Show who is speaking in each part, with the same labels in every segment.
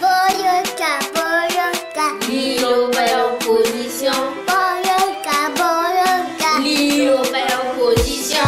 Speaker 1: Boyoka, boyoka,
Speaker 2: Liloba ya opposition.
Speaker 1: boyoka, boyoka.
Speaker 2: Liloba ya opposition.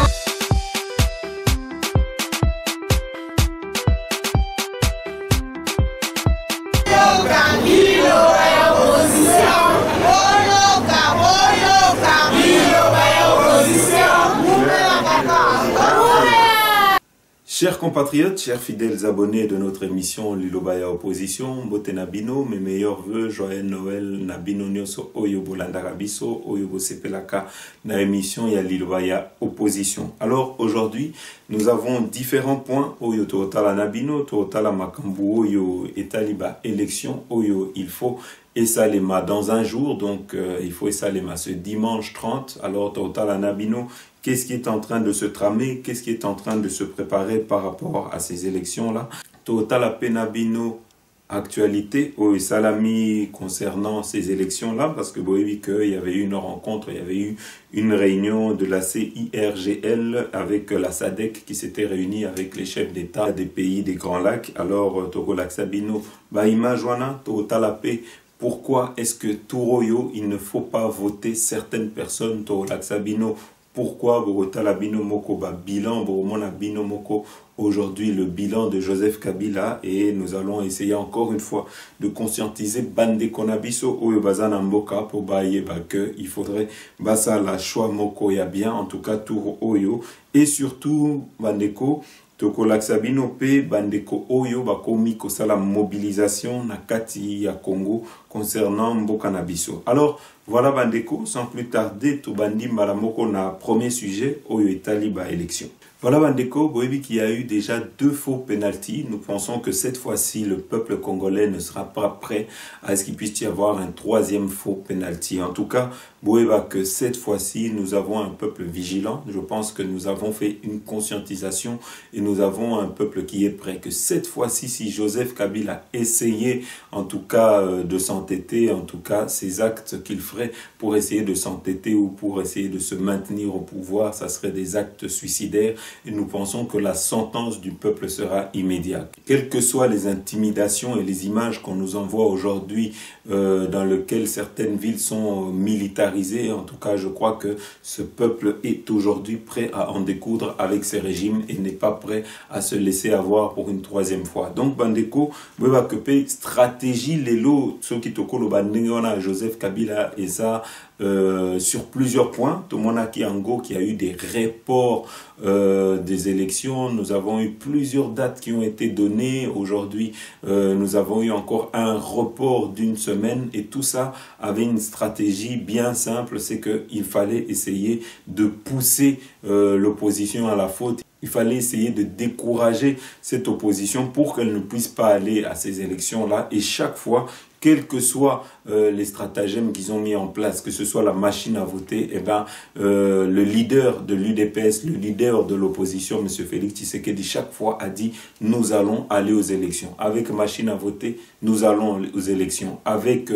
Speaker 3: Chers compatriotes, chers fidèles abonnés de notre émission Lilobaya Opposition, Mbote Nabino, mes meilleurs voeux, joyeux Noël, Nabino Nyoso Oyobo Landarabiso, Oyobo Sepelaka, na émission ya Lilobaya Opposition. Alors aujourd'hui, nous avons différents points, Oyo Tootala Nabino, Tootala Makambu, Oyo Etaliba élection, Oyo il faut Esalema dans un jour, donc il faut Esalema ce dimanche 30, alors Tootala Nabino. Qu'est-ce qui est en train de se tramer? Qu'est-ce qui est en train de se préparer par rapport à ces élections-là? Total à Penabino, actualité au Salami concernant ces élections-là, parce que vous avez vu qu'il y avait eu une rencontre, il y avait eu une réunion de la CIRGL avec la SADC qui s'était réunie avec les chefs d'État des pays des Grands Lacs. Alors, Togo Laksabino, Baïma Joana, Total à P. Pourquoi est-ce que Touroyo, il ne faut pas voter certaines personnes, Togo Laksabino? Pourquoi Bogota Bino Moko bilan Boromona Bino Moko aujourd'hui le bilan de Joseph Kabila, et nous allons essayer encore une fois de conscientiser Bande Konabiso Oyobazana Mboka pour bailler que il faudrait basa la choix Moko ya bien en tout cas Tour Oyo, et surtout Bandeko Toko Laksabino pe Bandeko Oyo bakomi kosala mobilisation na kati ya Congo concernant Mboka Nabiso. Alors voilà Bandeko, sans plus tarder, to bandi malamoko na premier sujet, Oyo Etaliba élection. Voilà Bandeko, Boebi qui a eu déjà 2 faux pénaltys. Nous pensons que cette fois-ci, le peuple congolais ne sera pas prêt à ce qu'il puisse y avoir un 3e faux pénalty. En tout cas, Boeba, que cette fois-ci, nous avons un peuple vigilant. Je pense que nous avons fait une conscientisation et nous avons un peuple qui est prêt. Que cette fois-ci, si Joseph Kabila a essayé, en tout cas, de s'entêter, en tout cas, ces actes qu'il ferait pour essayer de s'entêter ou pour essayer de se maintenir au pouvoir, ça serait des actes suicidaires. Et nous pensons que la sentence du peuple sera immédiate. Quelles que soient les intimidations et les images qu'on nous envoie aujourd'hui, dans lesquelles certaines villes sont militarisées, en tout cas, je crois que ce peuple est aujourd'hui prêt à en découdre avec ces régimes et n'est pas prêt à se laisser avoir pour une 3e fois. Donc, Bandeko, stratégie, les lots, ceux qui te collent, Joseph Kabila et ça, sur plusieurs points. Tomonaki Ango qui a eu des reports des élections. Nous avons eu plusieurs dates qui ont été données. Aujourd'hui, nous avons eu encore un report d'1 semaine et tout ça avait une stratégie bien simple, c'est qu'il fallait essayer de pousser l'opposition à la faute. Il fallait essayer de décourager cette opposition pour qu'elle ne puisse pas aller à ces élections-là. Et chaque fois, quels que soient les stratagèmes qu'ils ont mis en place, que ce soit la machine à voter, eh ben, le leader de l'UDPS, le leader de l'opposition, M. Félix Tshisekedi, chaque fois a dit « nous allons aller aux élections ». Avec machine à voter, nous allons aux élections. Avec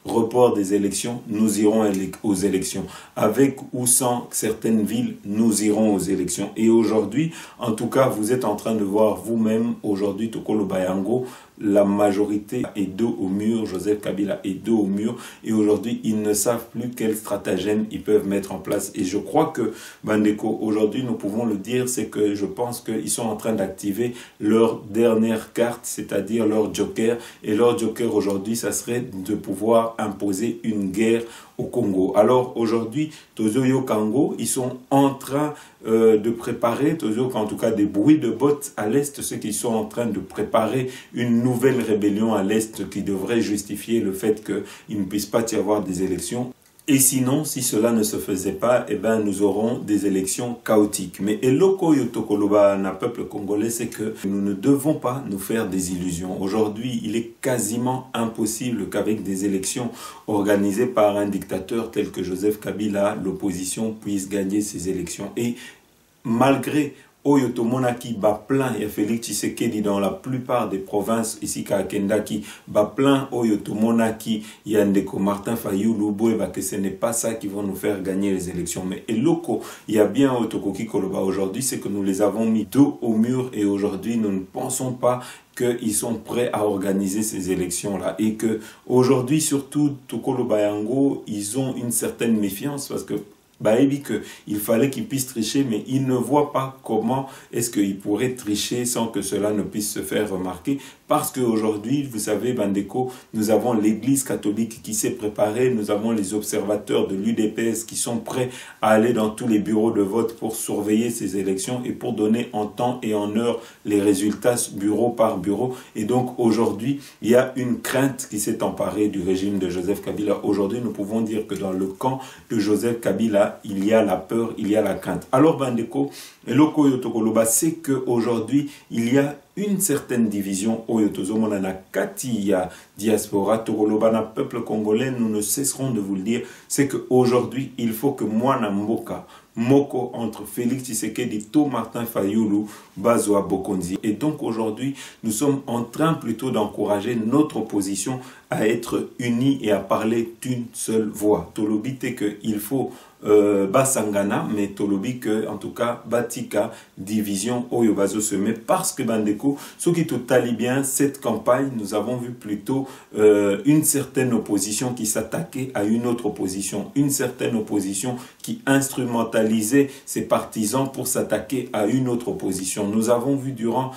Speaker 3: report des élections, nous irons aux élections. Avec ou sans certaines villes, nous irons aux élections. Et aujourd'hui, en tout cas, vous êtes en train de voir vous-même, aujourd'hui, Tokolo Bayango, la majorité est dos au mur, Joseph Kabila est dos au mur, et aujourd'hui, ils ne savent plus quel stratagème ils peuvent mettre en place. Et je crois que, Bandeko, aujourd'hui, nous pouvons le dire, c'est que je pense qu'ils sont en train d'activer leur dernière carte, c'est-à-dire leur joker. Et leur joker aujourd'hui, ça serait de pouvoir imposer une guerre au Congo. Alors aujourd'hui, Tozoyo Kango, ils sont en train de préparer, Tozoyo, en tout cas des bruits de bottes à l'Est, ceux qui sont en train de préparer une nouvelle rébellion à l'Est qui devrait justifier le fait qu'il ne puisse pas y avoir des élections. Et sinon, si cela ne se faisait pas, eh ben, nous aurons des élections chaotiques. Mais Eloko Yotokoloba, na peuple congolais, c'est que nous ne devons pas nous faire des illusions. Aujourd'hui, il est quasiment impossible qu'avec des élections organisées par un dictateur tel que Joseph Kabila, l'opposition puisse gagner ces élections. Et malgré Oyoto Monaki ba plein et Félix Tshisekedi dans la plupart des provinces ici à Kendaki ba plein Oyoto Monaki Yandeko Martin Fayulu Boeba que ce n'est pas ça qui va nous faire gagner les élections. Mais Eloko, il y a bien Otokoki Koloba aujourd'hui, c'est que nous les avons mis dos au mur et aujourd'hui nous ne pensons pas qu'ils sont prêts à organiser ces élections-là et que aujourd'hui surtout Tokolo Bayango, ils ont une certaine méfiance parce que il fallait qu'ils puissent tricher, mais ils ne voient pas comment est-ce qu'ils pourraient tricher sans que cela ne puisse se faire remarquer. Parce qu'aujourd'hui, vous savez, Bandeko, nous avons l'Église catholique qui s'est préparée, nous avons les observateurs de l'UDPS qui sont prêts à aller dans tous les bureaux de vote pour surveiller ces élections et pour donner en temps et en heure les résultats bureau par bureau. Et donc aujourd'hui, il y a une crainte qui s'est emparée du régime de Joseph Kabila. Aujourd'hui, nous pouvons dire que dans le camp de Joseph Kabila, il y a la peur, il y a la crainte. Alors Bandeko, Eloko Yotokoloba, c'est qu'aujourd'hui, il y a une certaine division au Yotozomonana Katia diaspora Tokolobana peuple congolais, nous ne cesserons de vous le dire, c'est qu'aujourd'hui, il faut que Mwana Mboka Moko entre Félix Tshisekedi, To Martin Fayulu, Bazoa Bokonzi. Et donc aujourd'hui, nous sommes en train plutôt d'encourager notre opposition à être unie et à parler d'une seule voix. Tolobi te que il faut Basangana, mais Tolobi que en tout cas Batika division Oyo Bazo Semé parce que Bandeko, ce qui tout allait bien cette campagne, nous avons vu plutôt une certaine opposition qui s'attaquait à une autre opposition, une certaine opposition qui instrumentalisait ses partisans pour s'attaquer à une autre opposition. Nous avons vu durant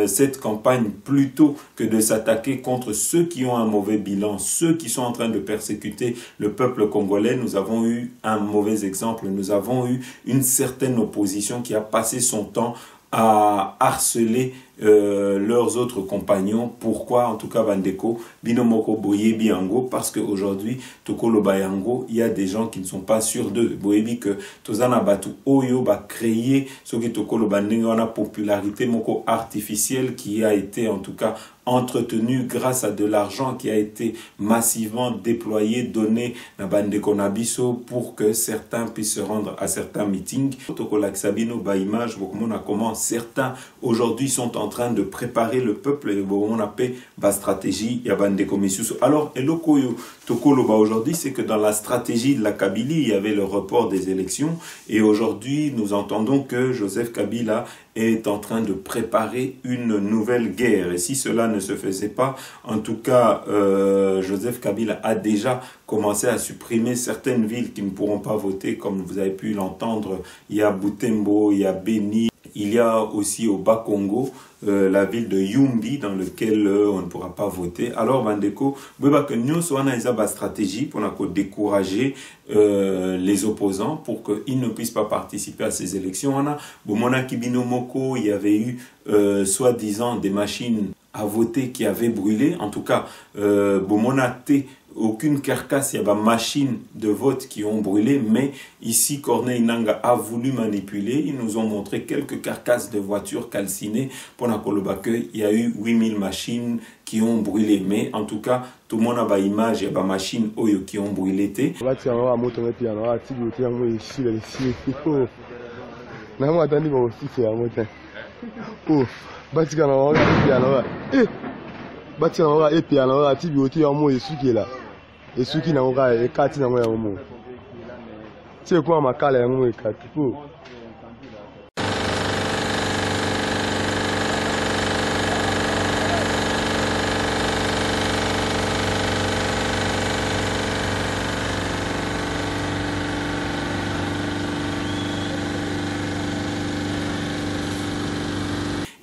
Speaker 3: cette campagne plutôt que de s'attaquer contre ceux qui ont un mauvais bilan, ceux qui sont en train de persécuter le peuple congolais, nous avons eu un mauvais exemple. Nous avons eu une certaine opposition qui a passé son temps à harceler leurs autres compagnons. Pourquoi? En tout cas, Bandeko, Binomoko Boye Biango, parce qu'aujourd'hui, Tokolo Bayango, il y a des gens qui ne sont pas sûrs d'eux. Boyebi que Tozana Batu Oyo va créer ce qui Tokolo Bandengo, la popularité moko artificielle qui a été en tout cas entretenu grâce à de l'argent qui a été massivement déployé, donné à Bandeko Nabiso pour que certains puissent se rendre à certains meetings. Comment certains aujourd'hui sont en train de préparer le peuple et on appelle la stratégie ya Bandeko Misusu. Alors, Elokoyo Tokoloba aujourd'hui, c'est que dans la stratégie de la Kabylie, il y avait le report des élections et aujourd'hui, nous entendons que Joseph Kabila est en train de préparer une nouvelle guerre. Et si cela ne se faisait pas, en tout cas, Joseph Kabila a déjà commencé à supprimer certaines villes qui ne pourront pas voter, comme vous avez pu l'entendre. Il y a Butembo, il y a Beni, il y a aussi au Bas-Congo, la ville de Yumbi, dans lequel on ne pourra pas voter. Alors, Bandeko, nous avons une stratégie pour décourager les opposants pour qu'ils ne puissent pas participer à ces élections. Il y avait eu, soi-disant, des machines à voter qui avaient brûlé. En tout cas, aucune carcasse, il y a des machines de vote qui ont brûlé, mais ici Corneille Nanga a voulu manipuler. Ils nous ont montré quelques carcasses de voitures calcinées pour la Koloba. Il y a eu 8000 machines qui ont brûlé, mais en tout cas, tout le monde a des images, il y a des machines qui ont brûlé.
Speaker 4: Esuki na ngoka ekati na ngoya ngomo. C'est quoi makala ya ngomo ekati po.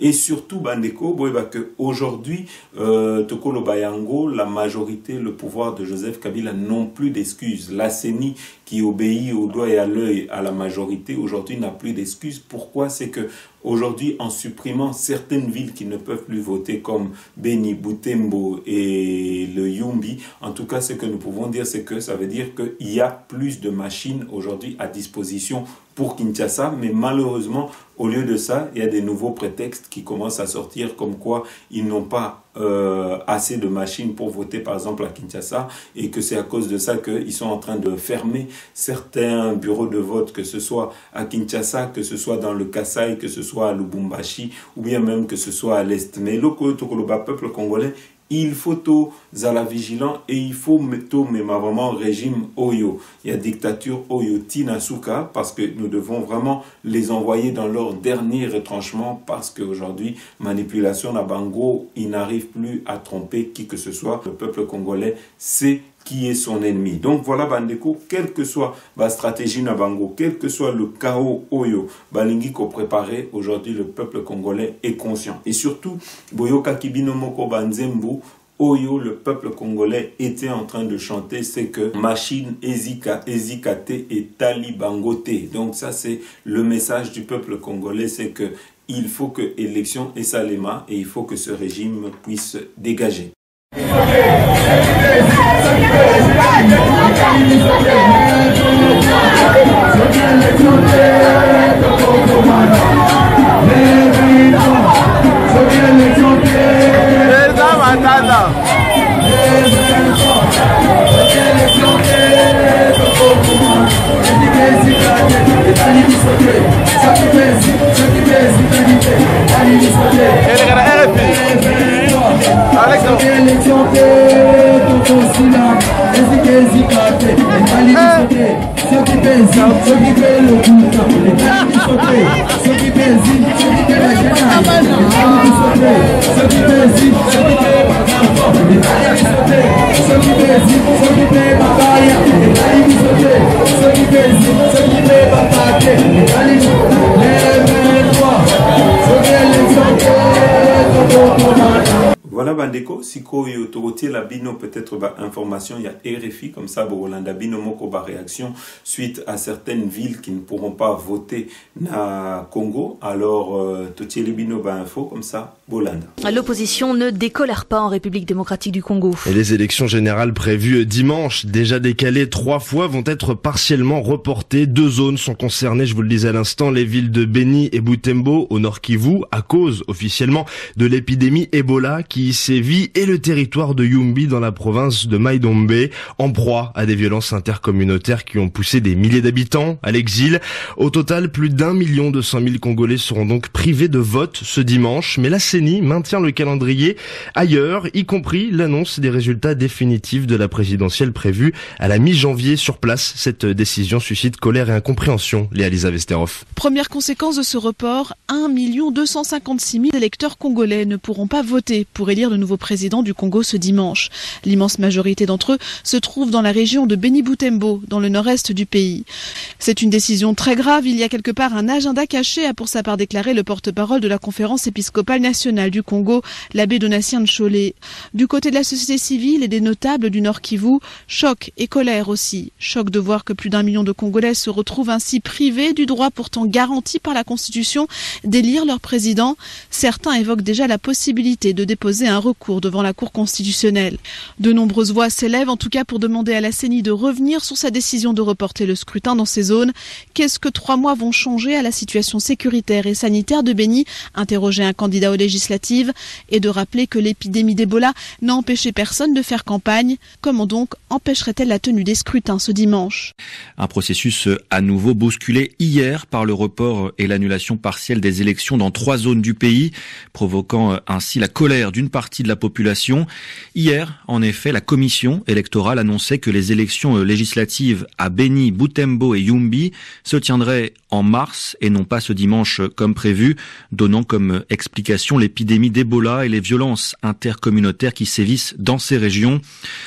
Speaker 3: Et surtout, Bandeko, aujourd'hui, Tokolo Bayango, la majorité, le pouvoir de Joseph Kabila n'ont plus d'excuses. La CENI qui obéit au doigt et à l'œil à la majorité, aujourd'hui n'a plus d'excuses. Pourquoi? C'est que aujourd'hui, en supprimant certaines villes qui ne peuvent plus voter comme Beni, Butembo et le Yumbi, en tout cas, ce que nous pouvons dire, c'est que ça veut dire qu'il y a plus de machines aujourd'hui à disposition pour Kinshasa, mais malheureusement, au lieu de ça, il y a des nouveaux prétextes qui commencent à sortir, comme quoi ils n'ont pas assez de machines pour voter, par exemple, à Kinshasa, et que c'est à cause de ça qu'ils sont en train de fermer certains bureaux de vote, que ce soit à Kinshasa, que ce soit dans le Kasaï, que ce soit à Lubumbashi, ou bien même que ce soit à l'Est. Mais le peuple congolais, il faut tout zala vigilant et il faut tout mais vraiment régime Oyo. Il y a dictature Oyo Tinasuka parce que nous devons vraiment les envoyer dans leur dernier retranchement parce qu'aujourd'hui, manipulation à Bango, il n'arrive plus à tromper qui que ce soit. Le peuple congolais sait qui est son ennemi. Donc voilà Bandeko, quelle que soit la stratégie Nabango, quel que soit le chaos Oyo, Balingi ko préparé, aujourd'hui le peuple congolais est conscient. Et surtout, Boyoka Kibino Moko Banzembo, Oyo, le peuple congolais était en train de chanter, c'est que machine Ezikate et Talibangote. Donc ça c'est le message du peuple congolais, c'est que il faut que élection et Salema et il faut que ce régime puisse dégager. Voilà Bandeko, siko yo torotier la bino peut-être information, il y a RFI comme ça, Bolanda bino moko réaction suite à certaines villes qui ne pourront pas voter na Congo. Alors totier les bino info comme ça, Bolanda.
Speaker 5: L'opposition ne décolère pas en République démocratique du Congo.
Speaker 6: Et les élections générales prévues dimanche, déjà décalées 3 fois, vont être partiellement reportées. 2 zones sont concernées, je vous le disais à l'instant, les villes de Beni et Butembo au nord Kivu, à cause officiellement de l'épidémie Ebola qui sévit, et le territoire de Yumbi dans la province de Mai-Dombe, en proie à des violences intercommunautaires qui ont poussé des milliers d'habitants à l'exil. Au total, plus d'1 200 000 Congolais seront donc privés de vote ce dimanche, mais la CENI maintient le calendrier ailleurs, y compris l'annonce des résultats définitifs de la présidentielle prévue à la mi-janvier sur place. Cette décision suscite colère et incompréhension. Léa-Lisa Vesterhoff.
Speaker 7: Première conséquence de ce report, 1 256 000 électeurs congolais ne pourront pas voter pour élire le nouveau président du Congo ce dimanche. L'immense majorité d'entre eux se trouve dans la région de Beni-Butembo, dans le nord-est du pays. C'est une décision très grave. Il y a quelque part un agenda caché, a pour sa part déclaré le porte-parole de la conférence épiscopale nationale du Congo, l'abbé Donatien Ncholet. Du côté de la société civile et des notables du Nord Kivu, choc et colère aussi. Choc de voir que plus d'1 million de Congolais se retrouvent ainsi privés du droit pourtant garanti par la Constitution d'élire leur président. Certains évoquent déjà la possibilité de déposer un recours devant la Cour constitutionnelle. De nombreuses voix s'élèvent en tout cas pour demander à la CENI de revenir sur sa décision de reporter le scrutin dans ces zones. Qu'est-ce que 3 mois vont changer à la situation sécuritaire et sanitaire de Beni? Interroger un candidat aux législatives, et de rappeler que l'épidémie d'Ebola n'a empêché personne de faire campagne. Comment donc empêcherait-elle la tenue des scrutins ce dimanche?
Speaker 8: Un processus à nouveau bousculé hier par le report et l'annulation partielle des élections dans 3 zones du pays, provoquant ainsi la colère d'une partie de la population. Hier, en effet, la commission électorale annonçait que les élections législatives à Beni, Butembo et Yumbi se tiendraient en mars et non pas ce dimanche comme prévu, donnant comme explication l'épidémie d'Ebola et les violences intercommunautaires qui sévissent dans ces régions.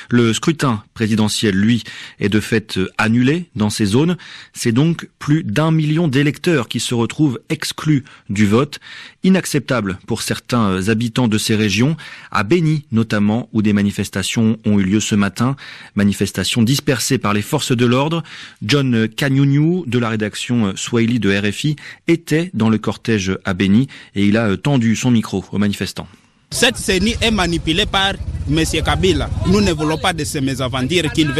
Speaker 8: Le scrutin présidentiel, lui, est de fait annulé dans ces zones. C'est donc plus d'1 million d'électeurs qui se retrouvent exclus du vote. Inacceptable pour certains habitants de ces régions, à Beni notamment, où des manifestations ont eu lieu ce matin, manifestations dispersées par les forces de l'ordre. John Kanyunyu de la rédaction Swahili de RFI était dans le cortège à Beni et il a tendu son micro aux manifestants.
Speaker 9: Cette CENI est manipulée par M. Kabila. Nous ne voulons pas de ces mésaventures qu'il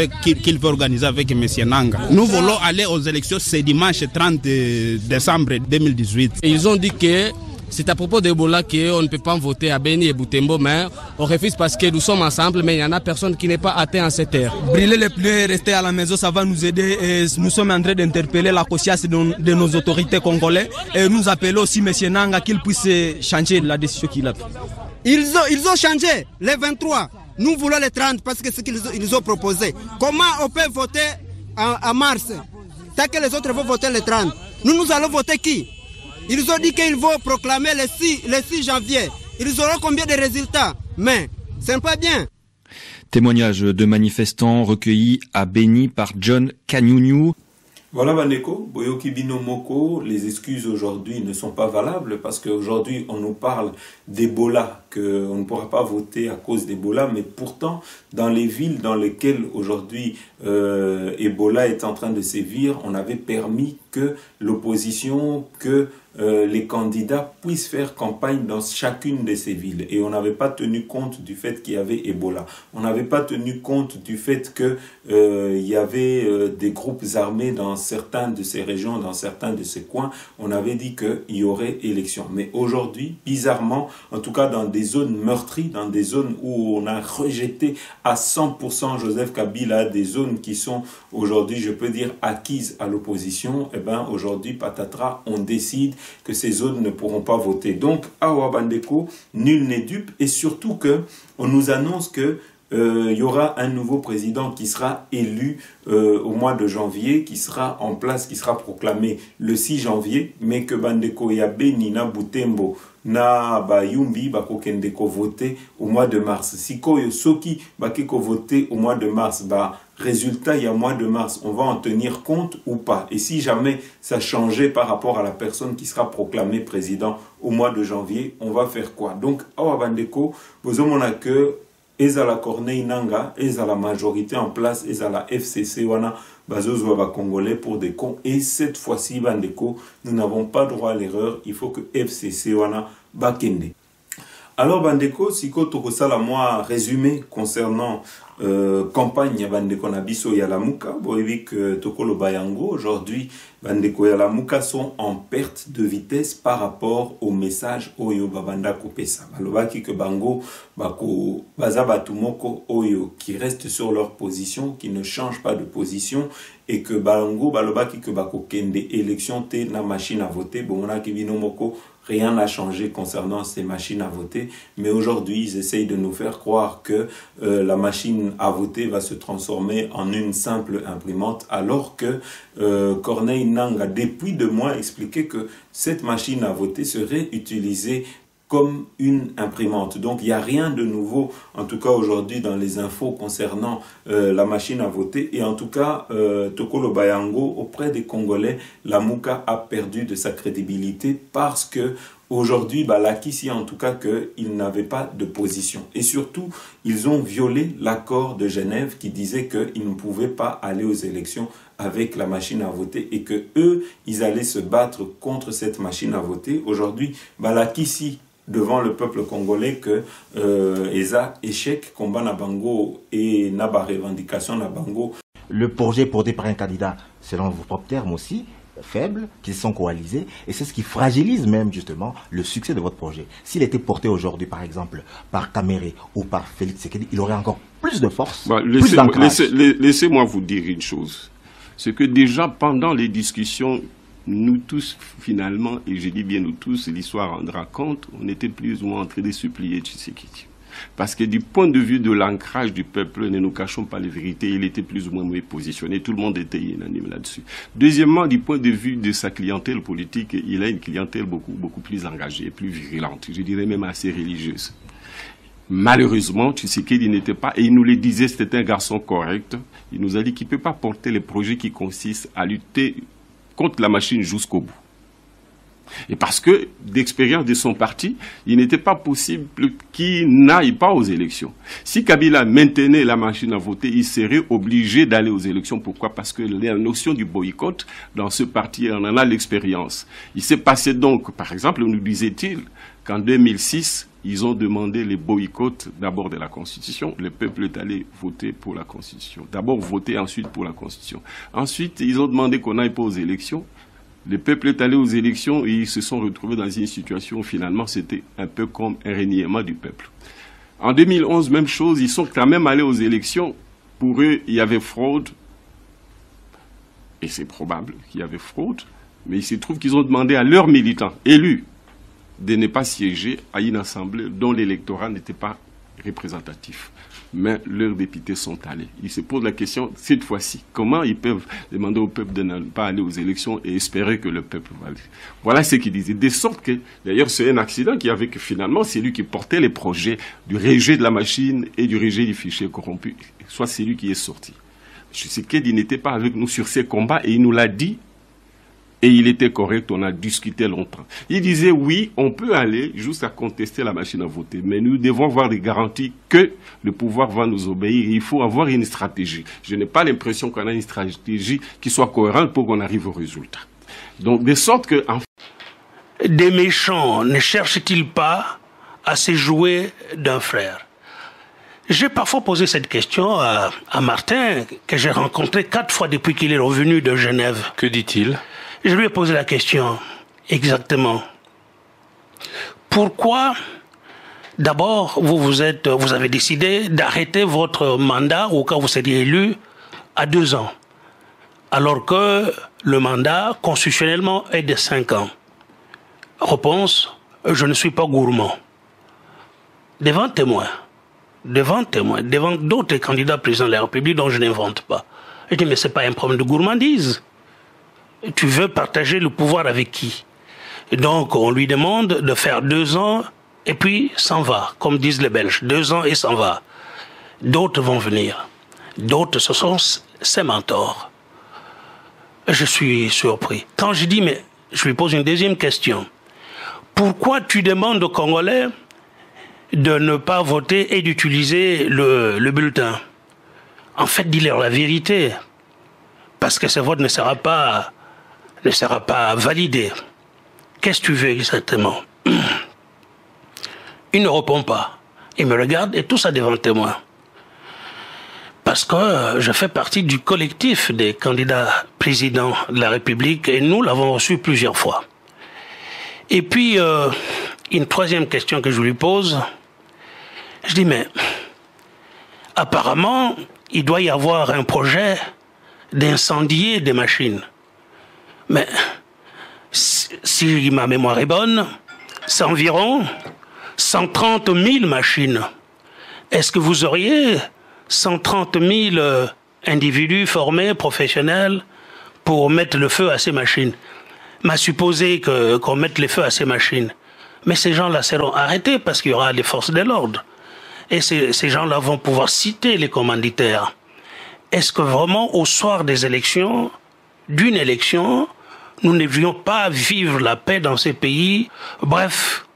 Speaker 9: veut organiser avec M. Nanga. Nous voulons aller aux élections ce dimanche 30 décembre 2018.
Speaker 10: Et ils ont dit que c'est à propos d'Ebola qu'on ne peut pas voter à Beni et Butembo, mais on refuse parce que nous sommes ensemble, mais il n'y en a personne qui n'est pas atteint en cette terre.
Speaker 11: Brûler les pneus et rester à la maison, ça va nous aider. Et nous sommes en train d'interpeller la conscience de nos autorités congolaises. Et nous appelons aussi M. Nanga qu'il puisse changer la décision qu'il a prise.
Speaker 12: Ils ont changé les 23. Nous voulons les 30 parce que c'est ce qu'ils ont proposé. Comment on peut voter en mars? Tant que les autres vont voter les 30. Nous allons voter qui? Ils ont dit qu'ils vont proclamer le 6 janvier. Ils auront combien de résultats? Mais ce n'est pas bien.
Speaker 8: Témoignage de manifestants recueillis à Beni par John Kanyunyu.
Speaker 3: Voilà Bandeko, Boyoki Bino Moko, les excuses aujourd'hui ne sont pas valables parce qu'aujourd'hui on nous parle d'Ebola, qu'on ne pourra pas voter à cause d'Ebola, mais pourtant dans les villes dans lesquelles aujourd'hui Ebola est en train de sévir, on avait permis que l'opposition, que les candidats puissent faire campagne dans chacune de ces villes. Et on n'avait pas tenu compte du fait qu'il y avait Ebola. On n'avait pas tenu compte du fait que il y avait des groupes armés dans certaines de ces régions, dans certains de ces coins. On avait dit qu'il y aurait élection. Mais aujourd'hui, bizarrement, en tout cas dans des zones meurtries, dans des zones où on a rejeté à 100% Joseph Kabila, des zones qui sont aujourd'hui, je peux dire, acquises à l'opposition, eh ben aujourd'hui, patatras, on décide que ces zones ne pourront pas voter. Donc, à Ouabandeko, nul n'est dupe, et surtout que on nous annonce que il y aura un nouveau président qui sera élu au mois de janvier, qui sera en place, qui sera proclamé le 6 janvier, mais que Bandeko ya Beni na Butembo na Bayumbi bakokendeko voter au mois de mars. Si koyo soki bakeko voter au mois de mars, résultat, il y a mois de mars, on va en tenir compte ou pas? Et si jamais ça changeait par rapport à la personne qui sera proclamée président au mois de janvier, on va faire quoi? Donc, Awa Bandeko, vous avez que ezala Corneille Nanga, ezala majorité en place, ezala FCC, wana bazozo ba congolais pour des cons. Et cette fois-ci, Bandeko, nous n'avons pas droit à l'erreur, il faut que FCC wana bakende. Alors Bandeko, siko tokosala moi résumé concernant campagne Bandeko Nabiso Yalamuka, Boivik Tokolo Bayango. Aujourd'hui, Bandeko Yalamuka sont en perte de vitesse par rapport au message Oyo Babanda Kopesa. Balobaki que Bango Bako Bazabatumoko Oyo qui restent sur leur position, qui ne changent pas de position, et que Bango Balobaki que Bako Kende élection te na machine à voter, Bomona Kibinomoko. Rien n'a changé concernant ces machines à voter, mais aujourd'hui, ils essayent de nous faire croire que la machine à voter va se transformer en une simple imprimante, alors que Corneille Nanga, depuis 2 mois, expliquait que cette machine à voter serait utilisée comme une imprimante. Donc il n'y a rien de nouveau, en tout cas aujourd'hui, dans les infos concernant la machine à voter. Et en tout cas, Tokolo Bayango, auprès des Congolais, la Mouka a perdu de sa crédibilité parce que aujourd'hui, Lakissi en tout cas qu'ils n'avaient pas de position. Et surtout, ils ont violé l'accord de Genève qui disait qu'ils ne pouvaient pas aller aux élections avec la machine à voter et que eux, ils allaient se battre contre cette machine à voter. Aujourd'hui, Lakissi devant le peuple congolais que Eza échec combat na bango et naba revendication na bango.
Speaker 13: Le projet porté par un candidat, selon vos propres termes aussi, faible, qu'ils sont coalisés, et c'est ce qui fragilise même justement le succès de votre projet. S'il était porté aujourd'hui par exemple par Kamere ou par Félix Tshisekedi, il aurait encore plus de force, plus d'ancrage.
Speaker 14: Laissez-moi vous dire une chose, c'est que déjà pendant les discussions, nous tous, finalement, et je dis bien nous tous, l'histoire rendra compte, on était plus ou moins en train de supplier Tshisekedi. Parce que du point de vue de l'ancrage du peuple, ne nous cachons pas les vérités, il était plus ou moins mieux positionné, tout le monde était unanime là-dessus. Deuxièmement, du point de vue de sa clientèle politique, il a une clientèle beaucoup plus engagée, plus virulente, je dirais même assez religieuse. Malheureusement, Tshisekedi n'était pas, et il nous le disait, c'était un garçon correct, il nous a dit qu'il ne peut pas porter les projets qui consistent à lutter contre la machine jusqu'au bout. Et parce que, d'expérience de son parti, il n'était pas possible qu'il n'aille pas aux élections. Si Kabila maintenait la machine à voter, il serait obligé d'aller aux élections. Pourquoi? Parce que la notion du boycott, dans ce parti, on en a l'expérience. Il s'est passé donc, par exemple, nous disait-il, qu'en 2006, ils ont demandé les boycotts d'abord de la Constitution. Le peuple est allé voter pour la Constitution. D'abord voter, ensuite pour la Constitution. Ensuite, ils ont demandé qu'on n'aille pas aux élections. Le peuple est allé aux élections et ils se sont retrouvés dans une situation où finalement c'était un peu comme un reniement du peuple. En 2011, même chose, ils sont quand même allés aux élections. Pour eux, il y avait fraude. Et c'est probable qu'il y avait fraude. Mais il se trouve qu'ils ont demandé à leurs militants élus de ne pas siéger à une assemblée dont l'électorat n'était pas représentatif. Mais leurs députés sont allés. Ils se posent la question, cette fois-ci, comment ils peuvent demander au peuple de ne pas aller aux élections et espérer que le peuple va aller. Voilà ce qu'ils disaient. De sorte que, d'ailleurs, c'est un accident qui avait que finalement, c'est lui qui portait les projets du rejet de la machine et du rejet du fichier corrompu. Soit c'est lui qui est sorti. Je sais qu'il n'était pas avec nous sur ces combats et il nous l'a dit. Et il était correct, on a discuté longtemps. Il disait, oui, on peut aller jusqu'à contester la machine à voter, mais nous devons avoir des garanties que le pouvoir va nous obéir. Il faut avoir une stratégie. Je n'ai pas l'impression qu'on a une stratégie qui soit cohérente pour qu'on arrive au résultat. Donc, de sorte que...
Speaker 15: Des méchants ne cherchent-ils pas à se jouer d'un frère? J'ai parfois posé cette question à Martin, que j'ai rencontré 4 fois depuis qu'il est revenu de Genève.
Speaker 16: Que dit-il?
Speaker 15: Je lui ai posé la question, exactement. Pourquoi, d'abord, vous avez décidé d'arrêter votre mandat, ou quand vous seriez élu, à 2 ans, alors que le mandat, constitutionnellement, est de 5 ans? Réponse, je ne suis pas gourmand. Devant témoins, devant d'autres candidats présidents de la République dont je n'invente pas. Je dis, mais ce n'est pas un problème de gourmandise. Tu veux partager le pouvoir avec qui? Et donc, on lui demande de faire 2 ans et puis s'en va, comme disent les Belges. 2 ans et s'en va. D'autres vont venir. D'autres, ce sont ses mentors. Je suis surpris. Quand je dis, mais je lui pose une deuxième question. Pourquoi tu demandes aux Congolais de ne pas voter et d'utiliser le bulletin? En fait, dis-leur la vérité. Parce que ce vote ne sera pas validé. Qu'est-ce que tu veux exactement? Il ne répond pas. Il me regarde et tout ça devant témoin. Parce que je fais partie du collectif des candidats présidents de la République et nous l'avons reçu plusieurs fois. Et puis, une troisième question que je lui pose, je dis, mais apparemment, il doit y avoir un projet d'incendier des machines. Mais si ma mémoire est bonne, c'est environ 130 000 machines. Est-ce que vous auriez 130 000 individus formés, professionnels, pour mettre le feu à ces machines? M'a supposé qu'on mette le feu à ces machines. Mais ces gens-là seront arrêtés parce qu'il y aura les forces de l'ordre. Et ces gens-là vont pouvoir citer les commanditaires. Est-ce que vraiment, au soir des élections, d'une élection, nous ne devions pas vivre la paix dans ces pays? Bref,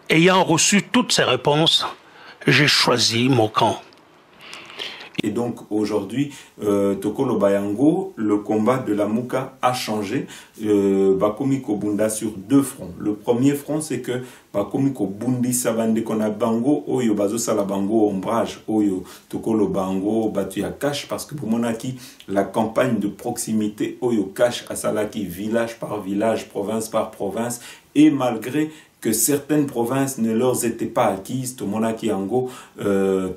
Speaker 15: ayant reçu toutes ces réponses, j'ai choisi mon camp.
Speaker 3: Et donc aujourd'hui, Tokolo Bayango, le combat de la Mouka a changé. Bakomi Kobunda sur 2 fronts. Le premier front, c'est que Bakomi Kobundi Sabande Kona Bango, Oyo Bazo Salabango Ombrage, Oyo Tokolo Bango Batuya Cash, parce que pour Monaki, la campagne de proximité Oyo Cash à Salaki, village par village, province par province, et malgré que certaines provinces ne leur étaient pas acquises, Tomonaki Ango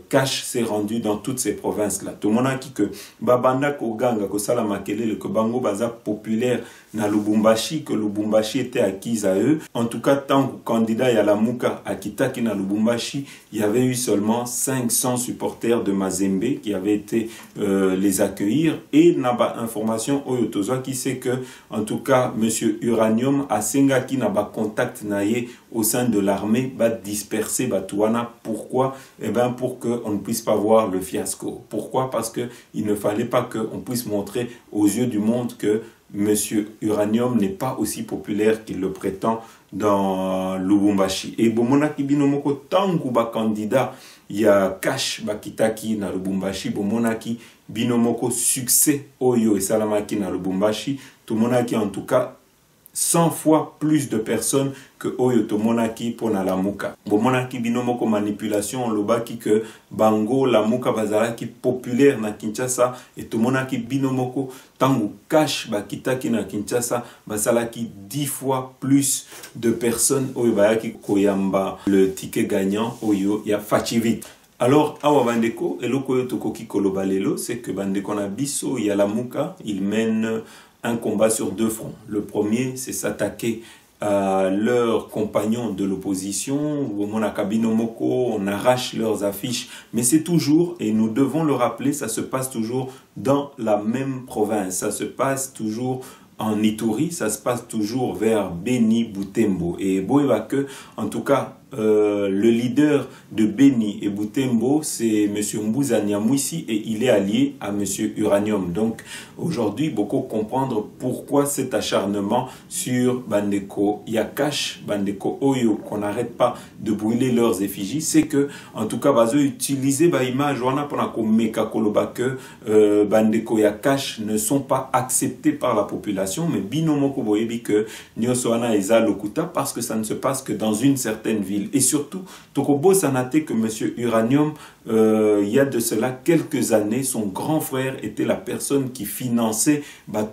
Speaker 3: Cash s'est rendu dans toutes ces provinces-là. Tomonaki que Babanda Koganga, que Salamakele, que Bango Baza populaire na Lubumbashi, que Lubumbashi était acquise à eux. En tout cas, tant que candidat à la Mouka à Kitaki na Lubumbashi, il y avait eu seulement 500 supporters de Mazembe qui avaient été les accueillir. Et naba information Oyotozoa qui sait que, en tout cas, Monsieur Uranium a Sengaki naba contact naye au sein de l'armée, va disperser Batouana. Pourquoi? Eh bien, pour qu'on ne puisse pas voir le fiasco. Pourquoi? Parce qu'il ne fallait pas qu'on puisse montrer aux yeux du monde que Monsieur Uranium n'est pas aussi populaire qu'il le prétend dans Lubumbashi. Et bomonaki binomoko tangu ba candidat il y a cash bakitaki na Lubumbashi, bomonaki binomoko succès oyo et salamaki na Lubumbashi, tout monaki en tout cas 100 fois plus de personnes que Oyo Tomonaki pour na Lamuka. Bomonaki binomoko manipulation lobaki que Bango Lamuka bazalaki populaire na Kinshasa et Tomonaki binomoko tangu cash bakitaki na Kinshasa basalaki 10 fois plus de personnes Oyo bayaki koyamba le ticket gagnant Oyo ya Fachivit. Alors, awa bandeko, eloko yo tokoki kolobalelo, c'est que bandeko na biso ya Lamuka, il mène un combat sur deux fronts. Le premier, c'est s'attaquer à leurs compagnons de l'opposition. On arrache leurs affiches, mais c'est toujours, et nous devons le rappeler, ça se passe toujours dans la même province. Ça se passe toujours en Ituri, ça se passe toujours vers Beni Butembo. Et Boéva que, en tout cas, le leader de Beni et Butembo, c'est M. Mbouza Nyamwisi et il est allié à M. Uranium. Donc aujourd'hui, beaucoup comprendre pourquoi cet acharnement sur Bandeko Yakash, Bandeko Oyo, qu'on n'arrête pas de brûler leurs effigies, c'est que, en tout cas, bazo utiliser ba image wana pona ko meka koloba que Bandeko Yakash ne sont pas acceptés par la population, mais binomoko boyebi que nyoso wana eza lokuta parce que ça ne se passe que dans une certaine ville. Et surtout, Tokobo Sanate que M. Uranium, il y a de cela quelques années, son grand frère était la personne qui finançait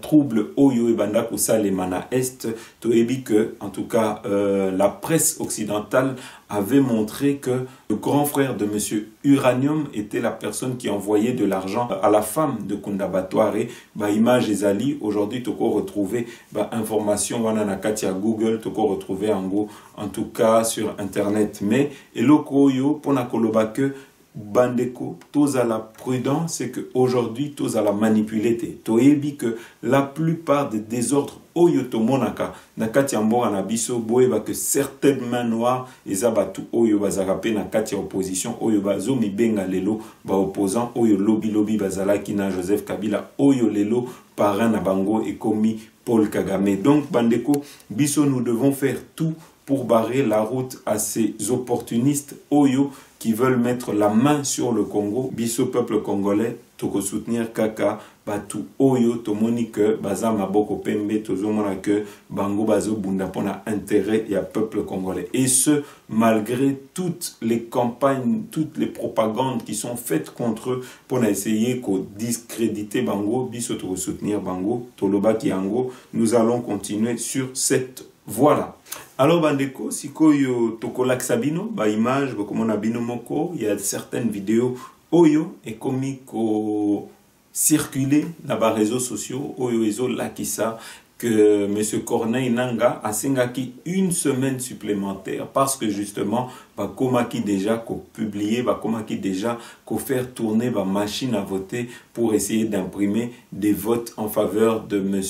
Speaker 3: trouble Oyo et Banda Salemana Est. Toebi que, en tout cas, la presse occidentale avait montré que le grand frère de M. Uranium était la personne qui envoyait de l'argent à la femme de Kundabatware. Image Ezali, aujourd'hui, Toko retrouver information Wananakatia Google, Toko retrouver en tout cas sur Internet. Mais, eloko yo, pona koloba que Bandeko, tous à la prudence, c'est que aujourd'hui tous à la manipulité. Toebi que la plupart des désordres Oyo Tomonaka, Nakati Ambora Nabiso, Boeba que certaines mains noires, Ezabatu Oyo Bazarape, Nakati opposition, Oyo Bazo, Mi Benga Lelo, ba opposant, Oyo Lobby Bazala, Kina Joseph Kabila, Oyo Lelo, Parrain Nabango et Komi Paul Kagame. Donc Bandeko, Biso, nous devons faire tout pour barrer la route à ces opportunistes Oyo qui veulent mettre la main sur le Congo. Biso peuple congolais, toko soutenir Kaka, Batu Oyo, Tomoni que Baza Maboko Pembe, Tozomona que Bango Bazo Bundapona intérêt et à peuple congolais. Et ce, malgré toutes les campagnes, toutes les propagandes qui sont faites contre eux pour essayer de discréditer Bango, Biso toko soutenir Bango, Toloba Kiango. Nous allons continuer sur cette voie-là. Alors Bandeko, si koyo tokolak sabino, ba image, ba komona bino moko, il y a certaines vidéos Oyo et komiko circuler dans les réseaux sociaux, Oyo ezo lakisa que M. Corneille Nanga a singaki une semaine supplémentaire parce que justement, Komaki déjà qu'on publié, Komaki déjà qu'on faire tourner la machine à voter pour essayer d'imprimer des votes en faveur de M.